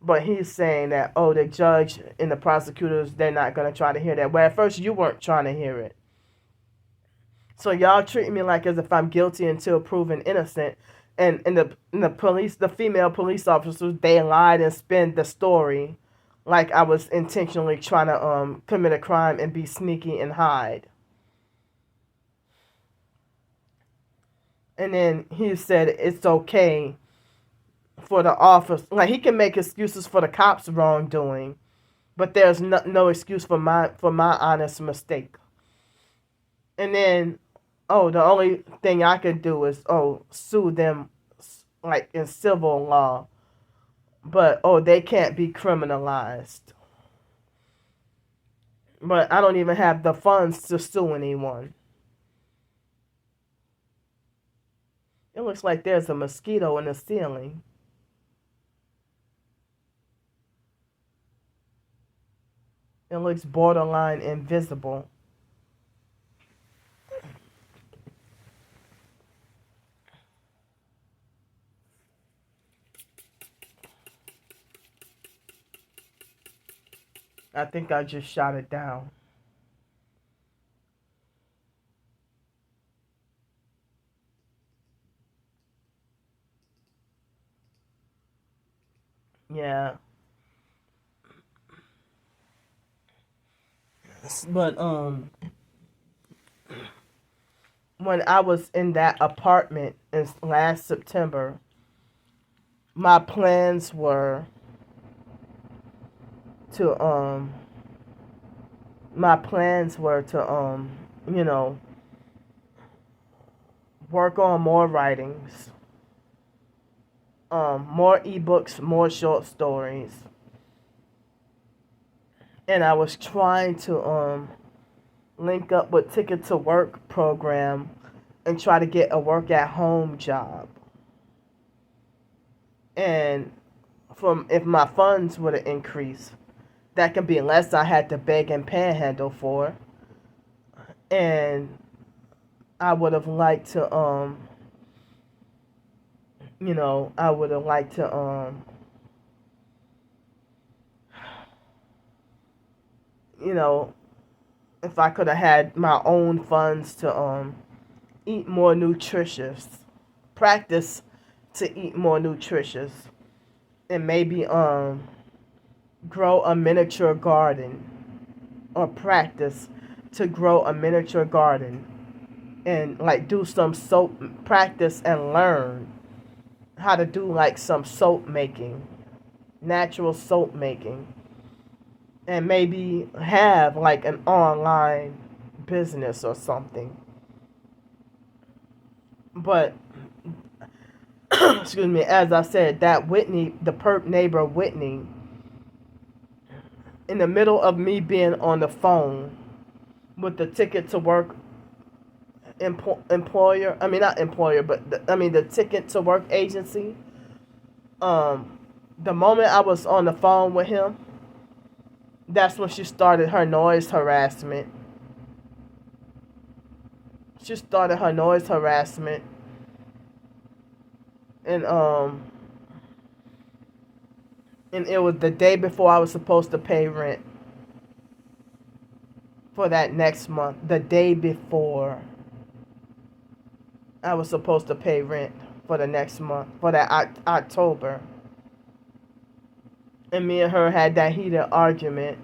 But he's saying that, oh, the judge and the prosecutors, they're not going to try to hear that. Well, at first you weren't trying to hear it. So y'all treat me like as if I'm guilty until proven innocent. And the police, the female police officers, they lied and spin the story like I was intentionally trying to commit a crime and be sneaky and hide. And then he said it's okay for the office, like he can make excuses for the cops' wrongdoing, but there's no excuse for my honest mistake. And then, the only thing I could do is sue them, like in civil law, but they can't be criminalized. But I don't even have the funds to sue anyone. It looks like there's a mosquito in the ceiling. It looks borderline invisible. I think I just shot it down. Yeah. But when I was in that apartment in last September, my plans were to you know, work on more writings, more ebooks, more short stories. And I was trying to link up with Ticket to Work program and try to get a work at home job. And from if my funds would have increased, that could be less I had to beg and panhandle for. And I would have liked to I would have liked to you know, if I could have had my own funds to eat more nutritious, practice to eat more nutritious, and maybe grow a miniature garden, or practice to grow a miniature garden, and like do some soap practice and learn how to do like some soap making, natural soap making, and maybe have like an online business or something. But excuse me, as I said, that Whitney, the perp neighbor Whitney, in the middle of me being on the phone with the Ticket to Work employer, I mean not employer, but the Ticket to Work agency, the moment I was on the phone with him, that's when she started her noise harassment. She started her noise harassment, and it was the day before I was supposed to pay rent for that next month. The day before I was supposed to pay rent for the next month, for that October. And me and her had that heated argument,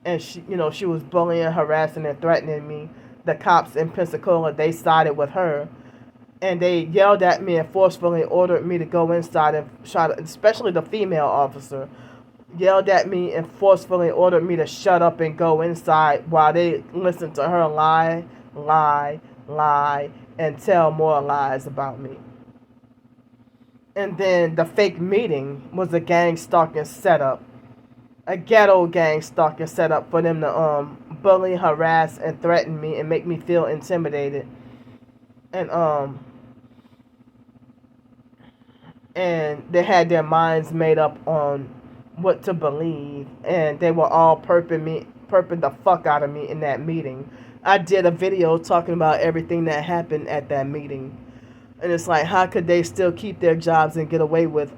and she was bullying, harassing, and threatening me. The cops in Pensacola, they sided with her, and they yelled at me and forcefully ordered me to go inside and try to, especially the female officer, yelled at me and forcefully ordered me to shut up and go inside while they listened to her lie, and tell more lies about me. And then the fake meeting was a gang stalking setup, a ghetto gang stalking setup for them to bully, harass, and threaten me and make me feel intimidated. And they had their minds made up on what to believe, and they were all perping the fuck out of me in that meeting. I did a video talking about everything that happened at that meeting. And it's like, how could they still keep their jobs and get away with,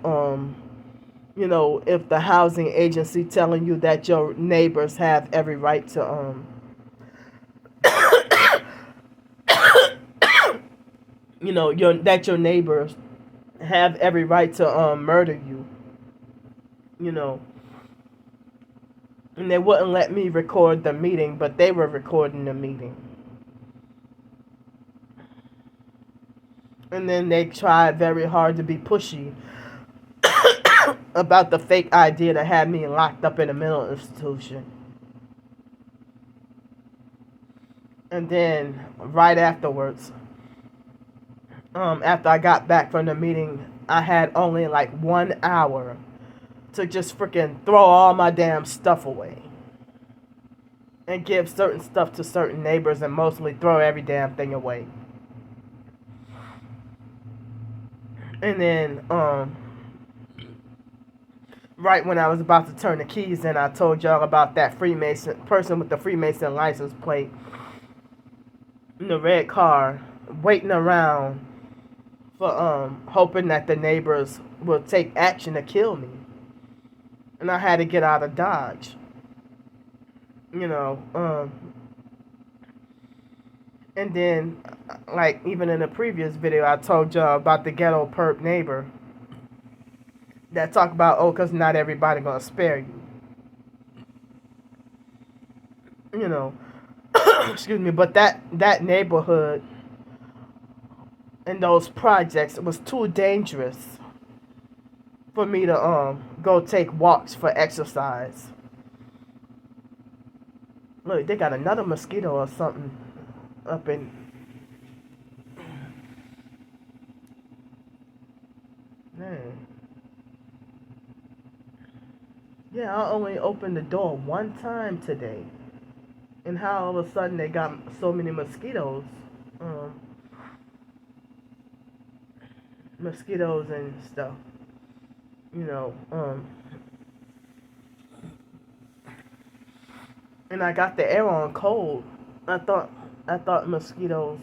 if the housing agency telling you that your neighbors have every right to, that your neighbors have every right to murder you, And they wouldn't let me record the meeting, but they were recording the meeting. And then they tried very hard to be pushy about the fake idea to have me locked up in a mental institution. And then right afterwards, after I got back from the meeting, I had only like 1 hour to just freaking throw all my damn stuff away and give certain stuff to certain neighbors and mostly throw every damn thing away. And then, right when I was about to turn the keys in, I told y'all about that Freemason person with the Freemason license plate in the red car, waiting around for hoping that the neighbors will take action to kill me. And I had to get out of Dodge. And then, like, even in the previous video, I told y'all about the ghetto perp neighbor that talk about, because not everybody gonna spare you. Excuse me, but that neighborhood and those projects was too dangerous for me to go take walks for exercise. Look, they got another mosquito or something up in. Man. Yeah, I only opened the door one time today. And how all of a sudden they got so many mosquitoes. Um, Mosquitoes and stuff. You know, and I got the air on cold. I thought mosquitoes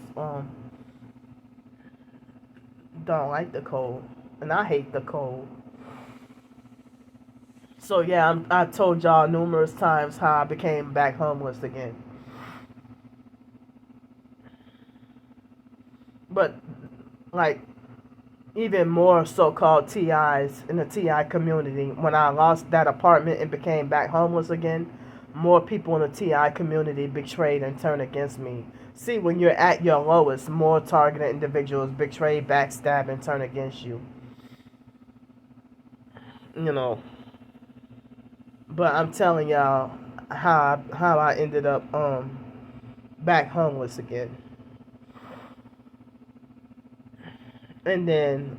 don't like the cold, and I hate the cold. So yeah, I told y'all numerous times how I became back homeless again. But like even more so-called TIs in the TI community, when I lost that apartment and became back homeless again, more people in the TI community betrayed and turned against me. See, when you're at your lowest, more targeted individuals betray, backstab, and turn against you. You know, but I'm telling y'all how I ended up back homeless again. And then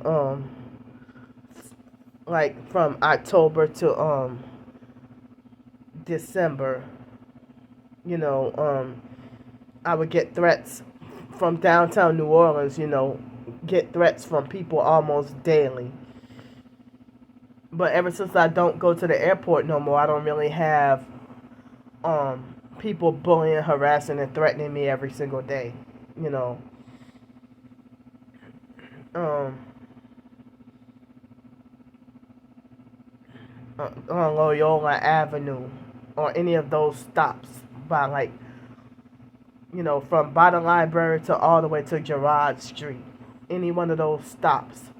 like from October to December, you know, I would get threats from downtown New Orleans, you know, get threats from people almost daily. But ever since I don't go to the airport no more, I don't really have people bullying, harassing, and threatening me every single day. You know, um, on Loyola Avenue or any of those stops by like, you know, from by the library to all the way to Gerard Street. Any one of those stops,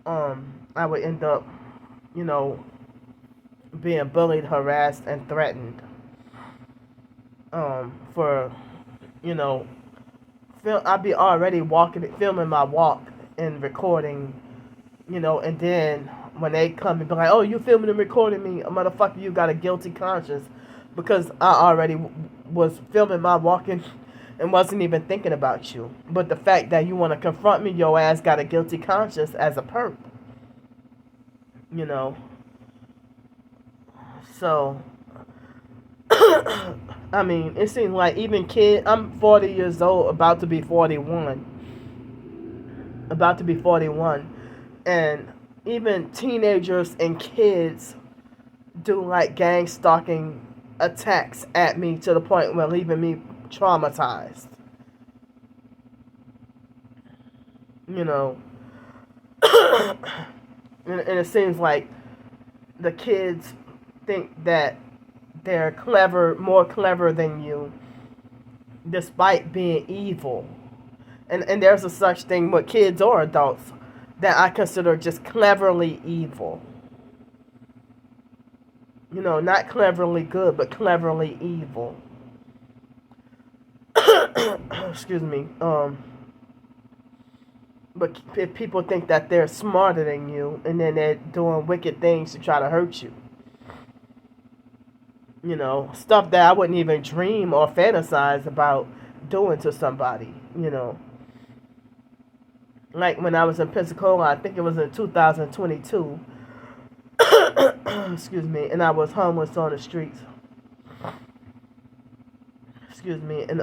I would end up, you know, being bullied, harassed, and threatened. For, you know, I'd be already walking, filming my walk and recording, you know, and then when they come and be like, "Oh, you filming and recording me, motherfucker, you got a guilty conscience," because I already was filming my walking and wasn't even thinking about you. But the fact that you want to confront me, your ass got a guilty conscience as a perp, you know. So, I mean, it seems like even I'm 40 years old, about to be 41. About to be 41. And even teenagers and kids do like gang stalking attacks at me to the point where leaving me traumatized. You know, and it seems like the kids think that they're clever, more clever than you, despite being evil. And there's a such thing with kids or adults that I consider just cleverly evil. You know, not cleverly good, but cleverly evil. Excuse me. But if people think that they're smarter than you, and then they're doing wicked things to try to hurt you. You know, stuff that I wouldn't even dream or fantasize about doing to somebody, you know. Like when I was in Pensacola, I think it was in 2022. Excuse me, and I was homeless on the streets. Excuse me, and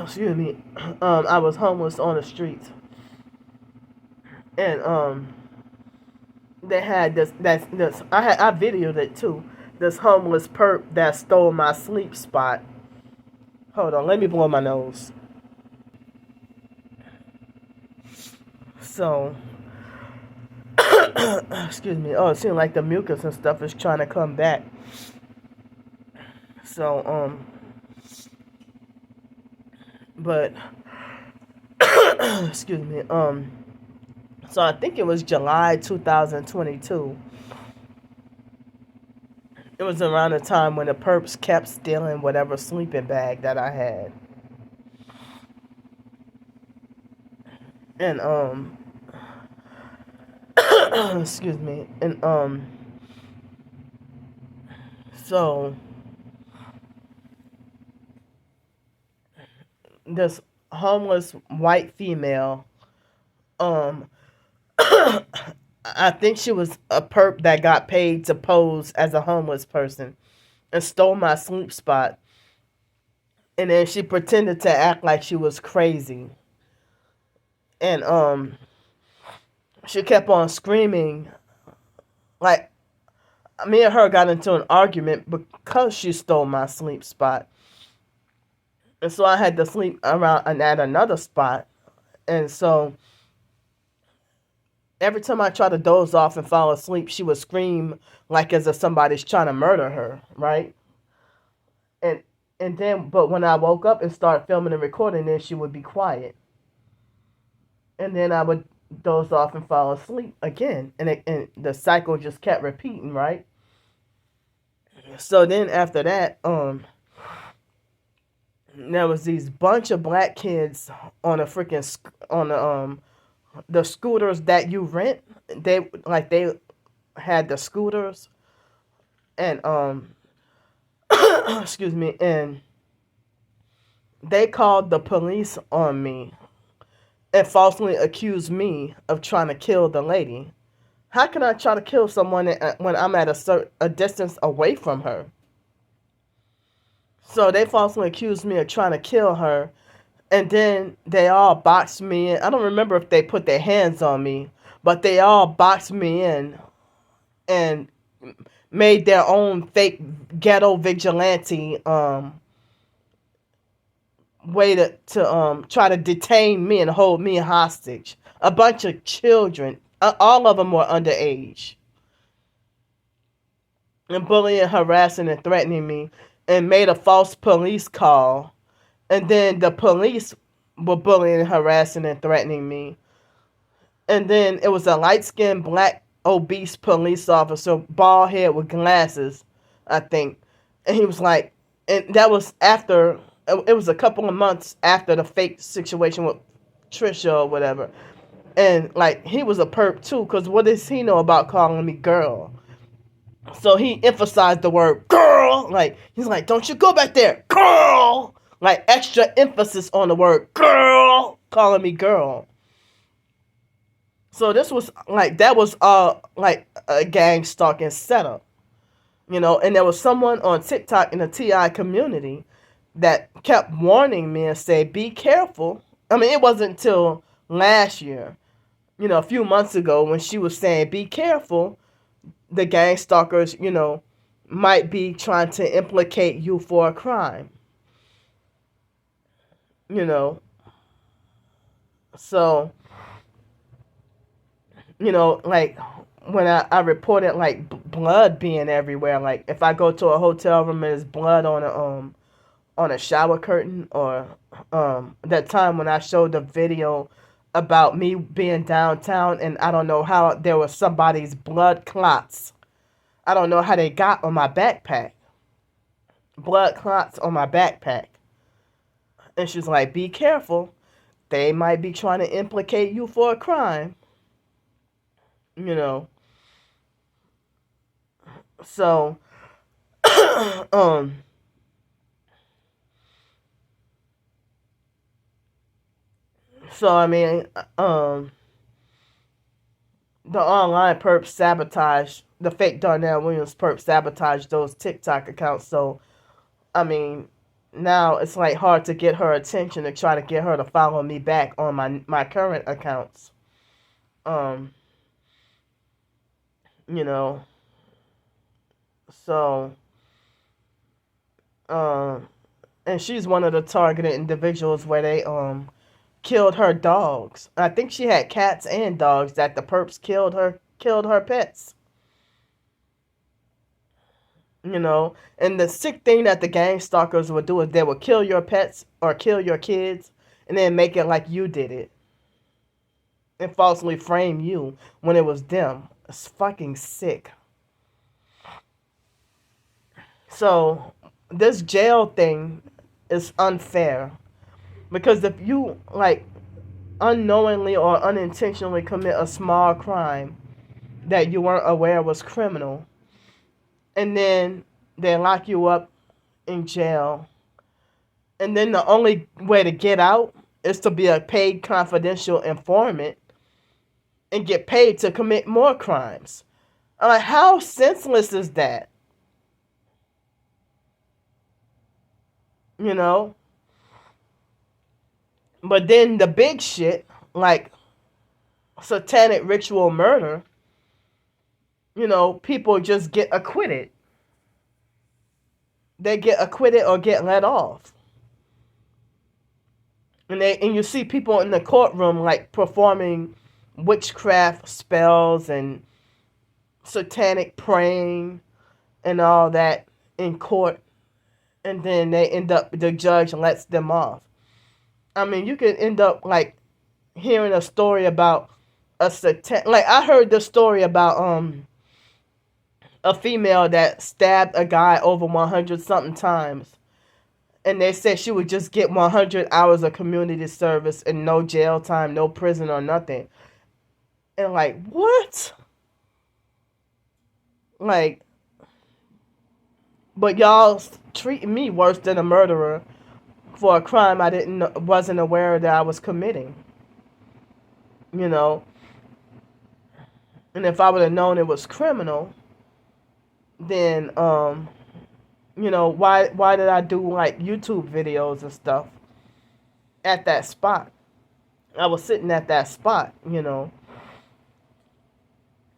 excuse me, I was homeless on the streets, and they had this I videoed it too. This homeless perp that stole my sleep spot. Hold on, let me blow my nose. So, excuse me. Oh, it seems like the mucus and stuff is trying to come back. So, but excuse me. So I think it was July 2022. It was around the time when the perps kept stealing whatever sleeping bag that I had. And excuse me. And so this homeless white female. Um, I think she was a perp that got paid to pose as a homeless person and stole my sleep spot. And then she pretended to act like she was crazy. And she kept on screaming. Like, me and her got into an argument because she stole my sleep spot. And so I had to sleep around and at another spot. And so every time I tried to doze off and fall asleep, she would scream like as if somebody's trying to murder her, right? And and then, but when I woke up and started filming and recording, then she would be quiet. And then I would doze off and fall asleep again. And the cycle just kept repeating, right? So then after that, there was these bunch of black kids on a freaking on the scooters that you rent. They had the scooters and excuse me, and they called the police on me and falsely accused me of trying to kill the lady. How can I try to kill someone when I'm at a distance away from her? So they falsely accused me of trying to kill her, and then they all boxed me in. I don't remember if they put their hands on me, but they all boxed me in and made their own fake ghetto vigilante way to try to detain me and hold me hostage. A bunch of children, all of them were underage, and bullying, harassing, and threatening me, and made a false police call. And then the police were bullying, harassing, and threatening me. And then it was a light-skinned, black, obese police officer, bald head with glasses, I think. And he was like, and that was after, it was a couple of months after the fake situation with Trisha or whatever. And like, he was a perp too, because what does he know about calling me girl? So he emphasized the word girl. Like, he's like, don't you go back there, girl. Like, extra emphasis on the word girl, calling me girl. So this was like, that was like a gang stalking setup, you know. And there was someone on TikTok in the TI community that kept warning me and say, be careful. I mean, it wasn't until last year, you know, a few months ago, when she was saying, be careful. The gang stalkers, you know, might be trying to implicate you for a crime, you know. So, you know, like when I reported like blood being everywhere, like if I go to a hotel room and there's blood on a shower curtain, or that time when I showed the video about me being downtown and I don't know how there was somebody's blood clots. I don't know how they got on my backpack. Blood clots on my backpack. And she's like, be careful. They might be trying to implicate you for a crime. You know. So, so I mean, the online perp sabotage, the fake Darnell Williams perp sabotaged those TikTok accounts. So, I mean, now it's like hard to get her attention to try to get her to follow me back on my current accounts. You know, so, and she's one of the targeted individuals where they killed her dogs. I think she had cats and dogs that the perps killed her pets. You know, and the sick thing that the gang stalkers would do is they would kill your pets or kill your kids and then make it like you did it and falsely frame you when it was them. It's fucking sick. So this jail thing is unfair, because if you like unknowingly or unintentionally commit a small crime that you weren't aware was criminal, and then they lock you up in jail, And then the only way to get out is to be a paid confidential informant and get paid to commit more crimes. I'm like, how senseless is that? You know? But then the big shit, like satanic ritual murder, people just get acquitted. They get acquitted or get let off. And you see people in the courtroom like performing witchcraft spells and satanic praying and all that in court, and then the judge lets them off. I mean, you could end up like hearing a story about like I heard the story about a female that stabbed a guy over 100 something times, and they said she would just get 100 hours of community service and no jail time, no prison or nothing. And like, what? Like, but y'all treating me worse than a murderer for a crime I wasn't aware that I was committing. You know, and if I would have known it was criminal, then why did I do like YouTube videos and stuff at that spot? I was sitting at that spot,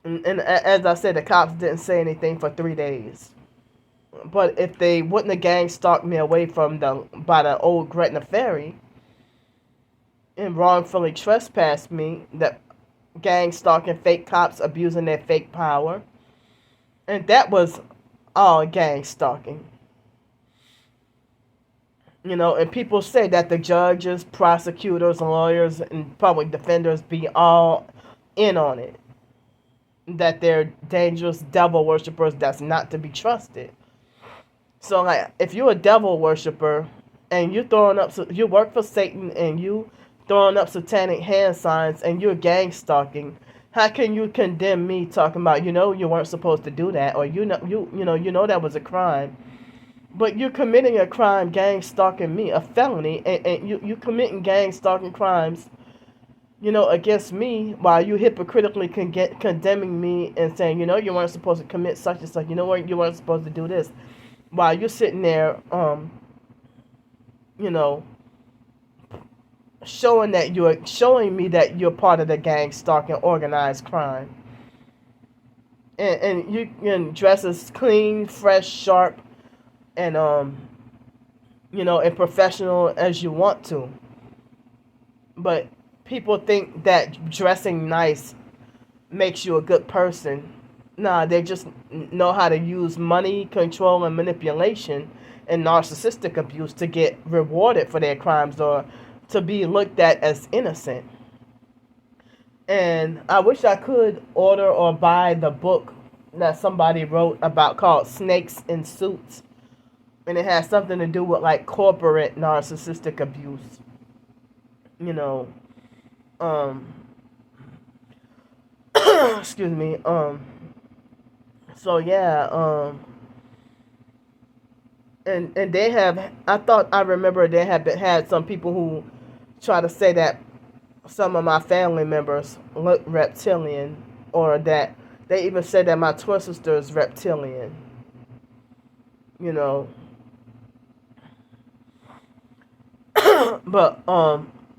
and as I said, the cops didn't say anything for 3 days. But if they wouldn't have gang stalked me away by the old Gretna Ferry and wrongfully trespassed me, that gang stalking fake cops abusing their fake power, and that was all gang stalking. And people say that the judges, prosecutors, lawyers, and public defenders be all in on it. That they're dangerous devil worshippers that's not to be trusted. So, like, if you're a devil worshiper and you work for Satan and you throwing up satanic hand signs and you're gang stalking, how can you condemn me talking about, you weren't supposed to do that, or you know that was a crime, but you're committing a crime gang stalking me, a felony, and you committing gang stalking crimes, against me, while you hypocritically condemning me and saying, you weren't supposed to commit such and such, you weren't supposed to do this, while you're sitting there, showing me that you're part of the gang stalking organized crime, and you can dress as clean, fresh, sharp, and and professional as you want to, but people think that dressing nice makes you a good person. Nah, they just know how to use money, control, and manipulation and narcissistic abuse to get rewarded for their crimes or to be looked at as innocent. And I wish I could order or buy the book that somebody wrote about called Snakes in Suits. And it has something to do with like corporate narcissistic abuse. Excuse me. So yeah, and they have. I remember they had some people who try to say that some of my family members look reptilian, or that they even said that my twin sister is reptilian. But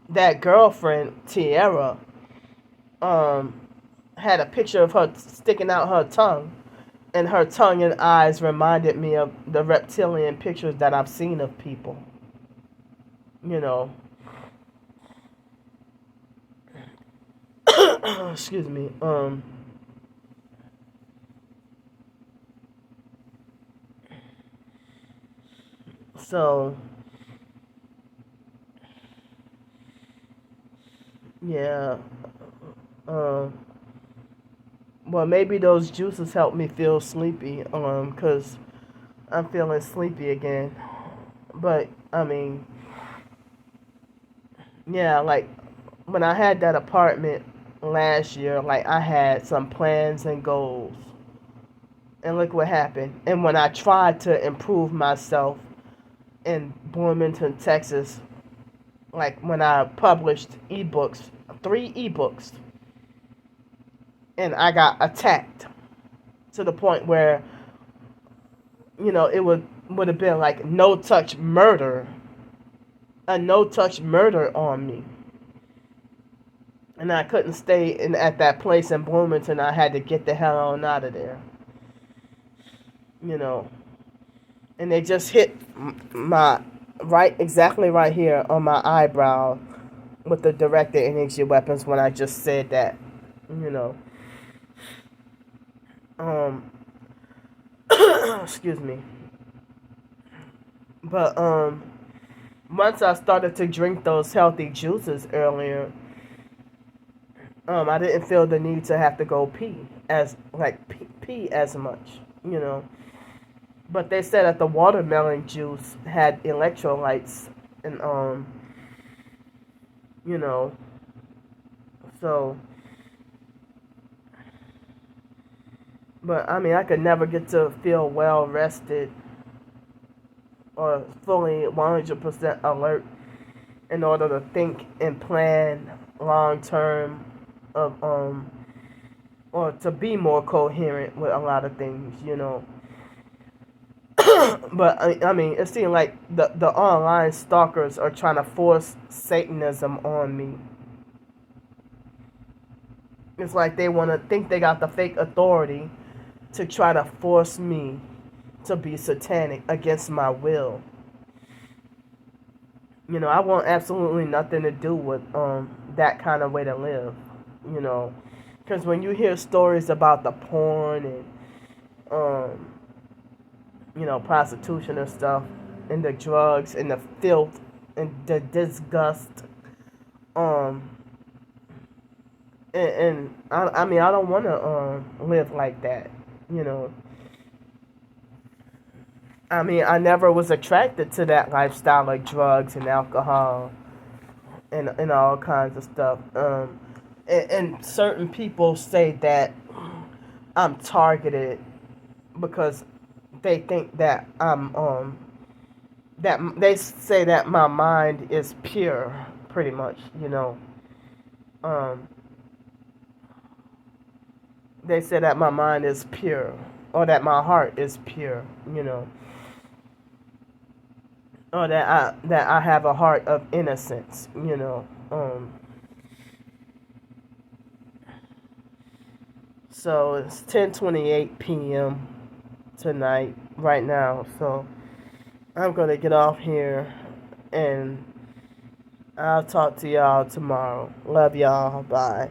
that girlfriend Tiara had a picture of her sticking out her tongue. And her tongue and eyes reminded me of the reptilian pictures that I've seen of people. Excuse me. So, yeah. Well, maybe those juices help me feel sleepy, 'cause I'm feeling sleepy again. But, I mean, yeah, like, when I had that apartment last year, like, I had some plans and goals. And look what happened. And when I tried to improve myself in Bloomington, Texas, like when I published ebooks, 3 ebooks, and I got attacked to the point where, it would have been like a no touch murder on me. And I couldn't stay at that place in Bloomington. I had to get the hell on out of there. And they just hit my exactly right here on my eyebrow with the directed energy weapons when I just said that. Excuse me. But once I started to drink those healthy juices earlier, I didn't feel the need to have to go pee as much. But they said that the watermelon juice had electrolytes and so. But I mean, I could never get to feel well rested or fully 100% alert in order to think and plan long term of or to be more coherent with a lot of things. But I mean, it seems like the online stalkers are trying to force Satanism on me. It's like they want to think they got the fake authority to try to force me to be satanic against my will. I want absolutely nothing to do with that kind of way to live. Because when you hear stories about the porn and prostitution and stuff, and the drugs and the filth and the disgust, and I mean, I don't want to live like that. I mean, I never was attracted to that lifestyle, like drugs and alcohol and all kinds of stuff. And certain people say that I'm targeted because they think that that they say that my mind is pure, pretty much. They say that my mind is pure, or that my heart is pure. Or that I have a heart of innocence. So it's 10:28 p.m. tonight, right now. So I'm gonna get off here, and I'll talk to y'all tomorrow. Love y'all. Bye.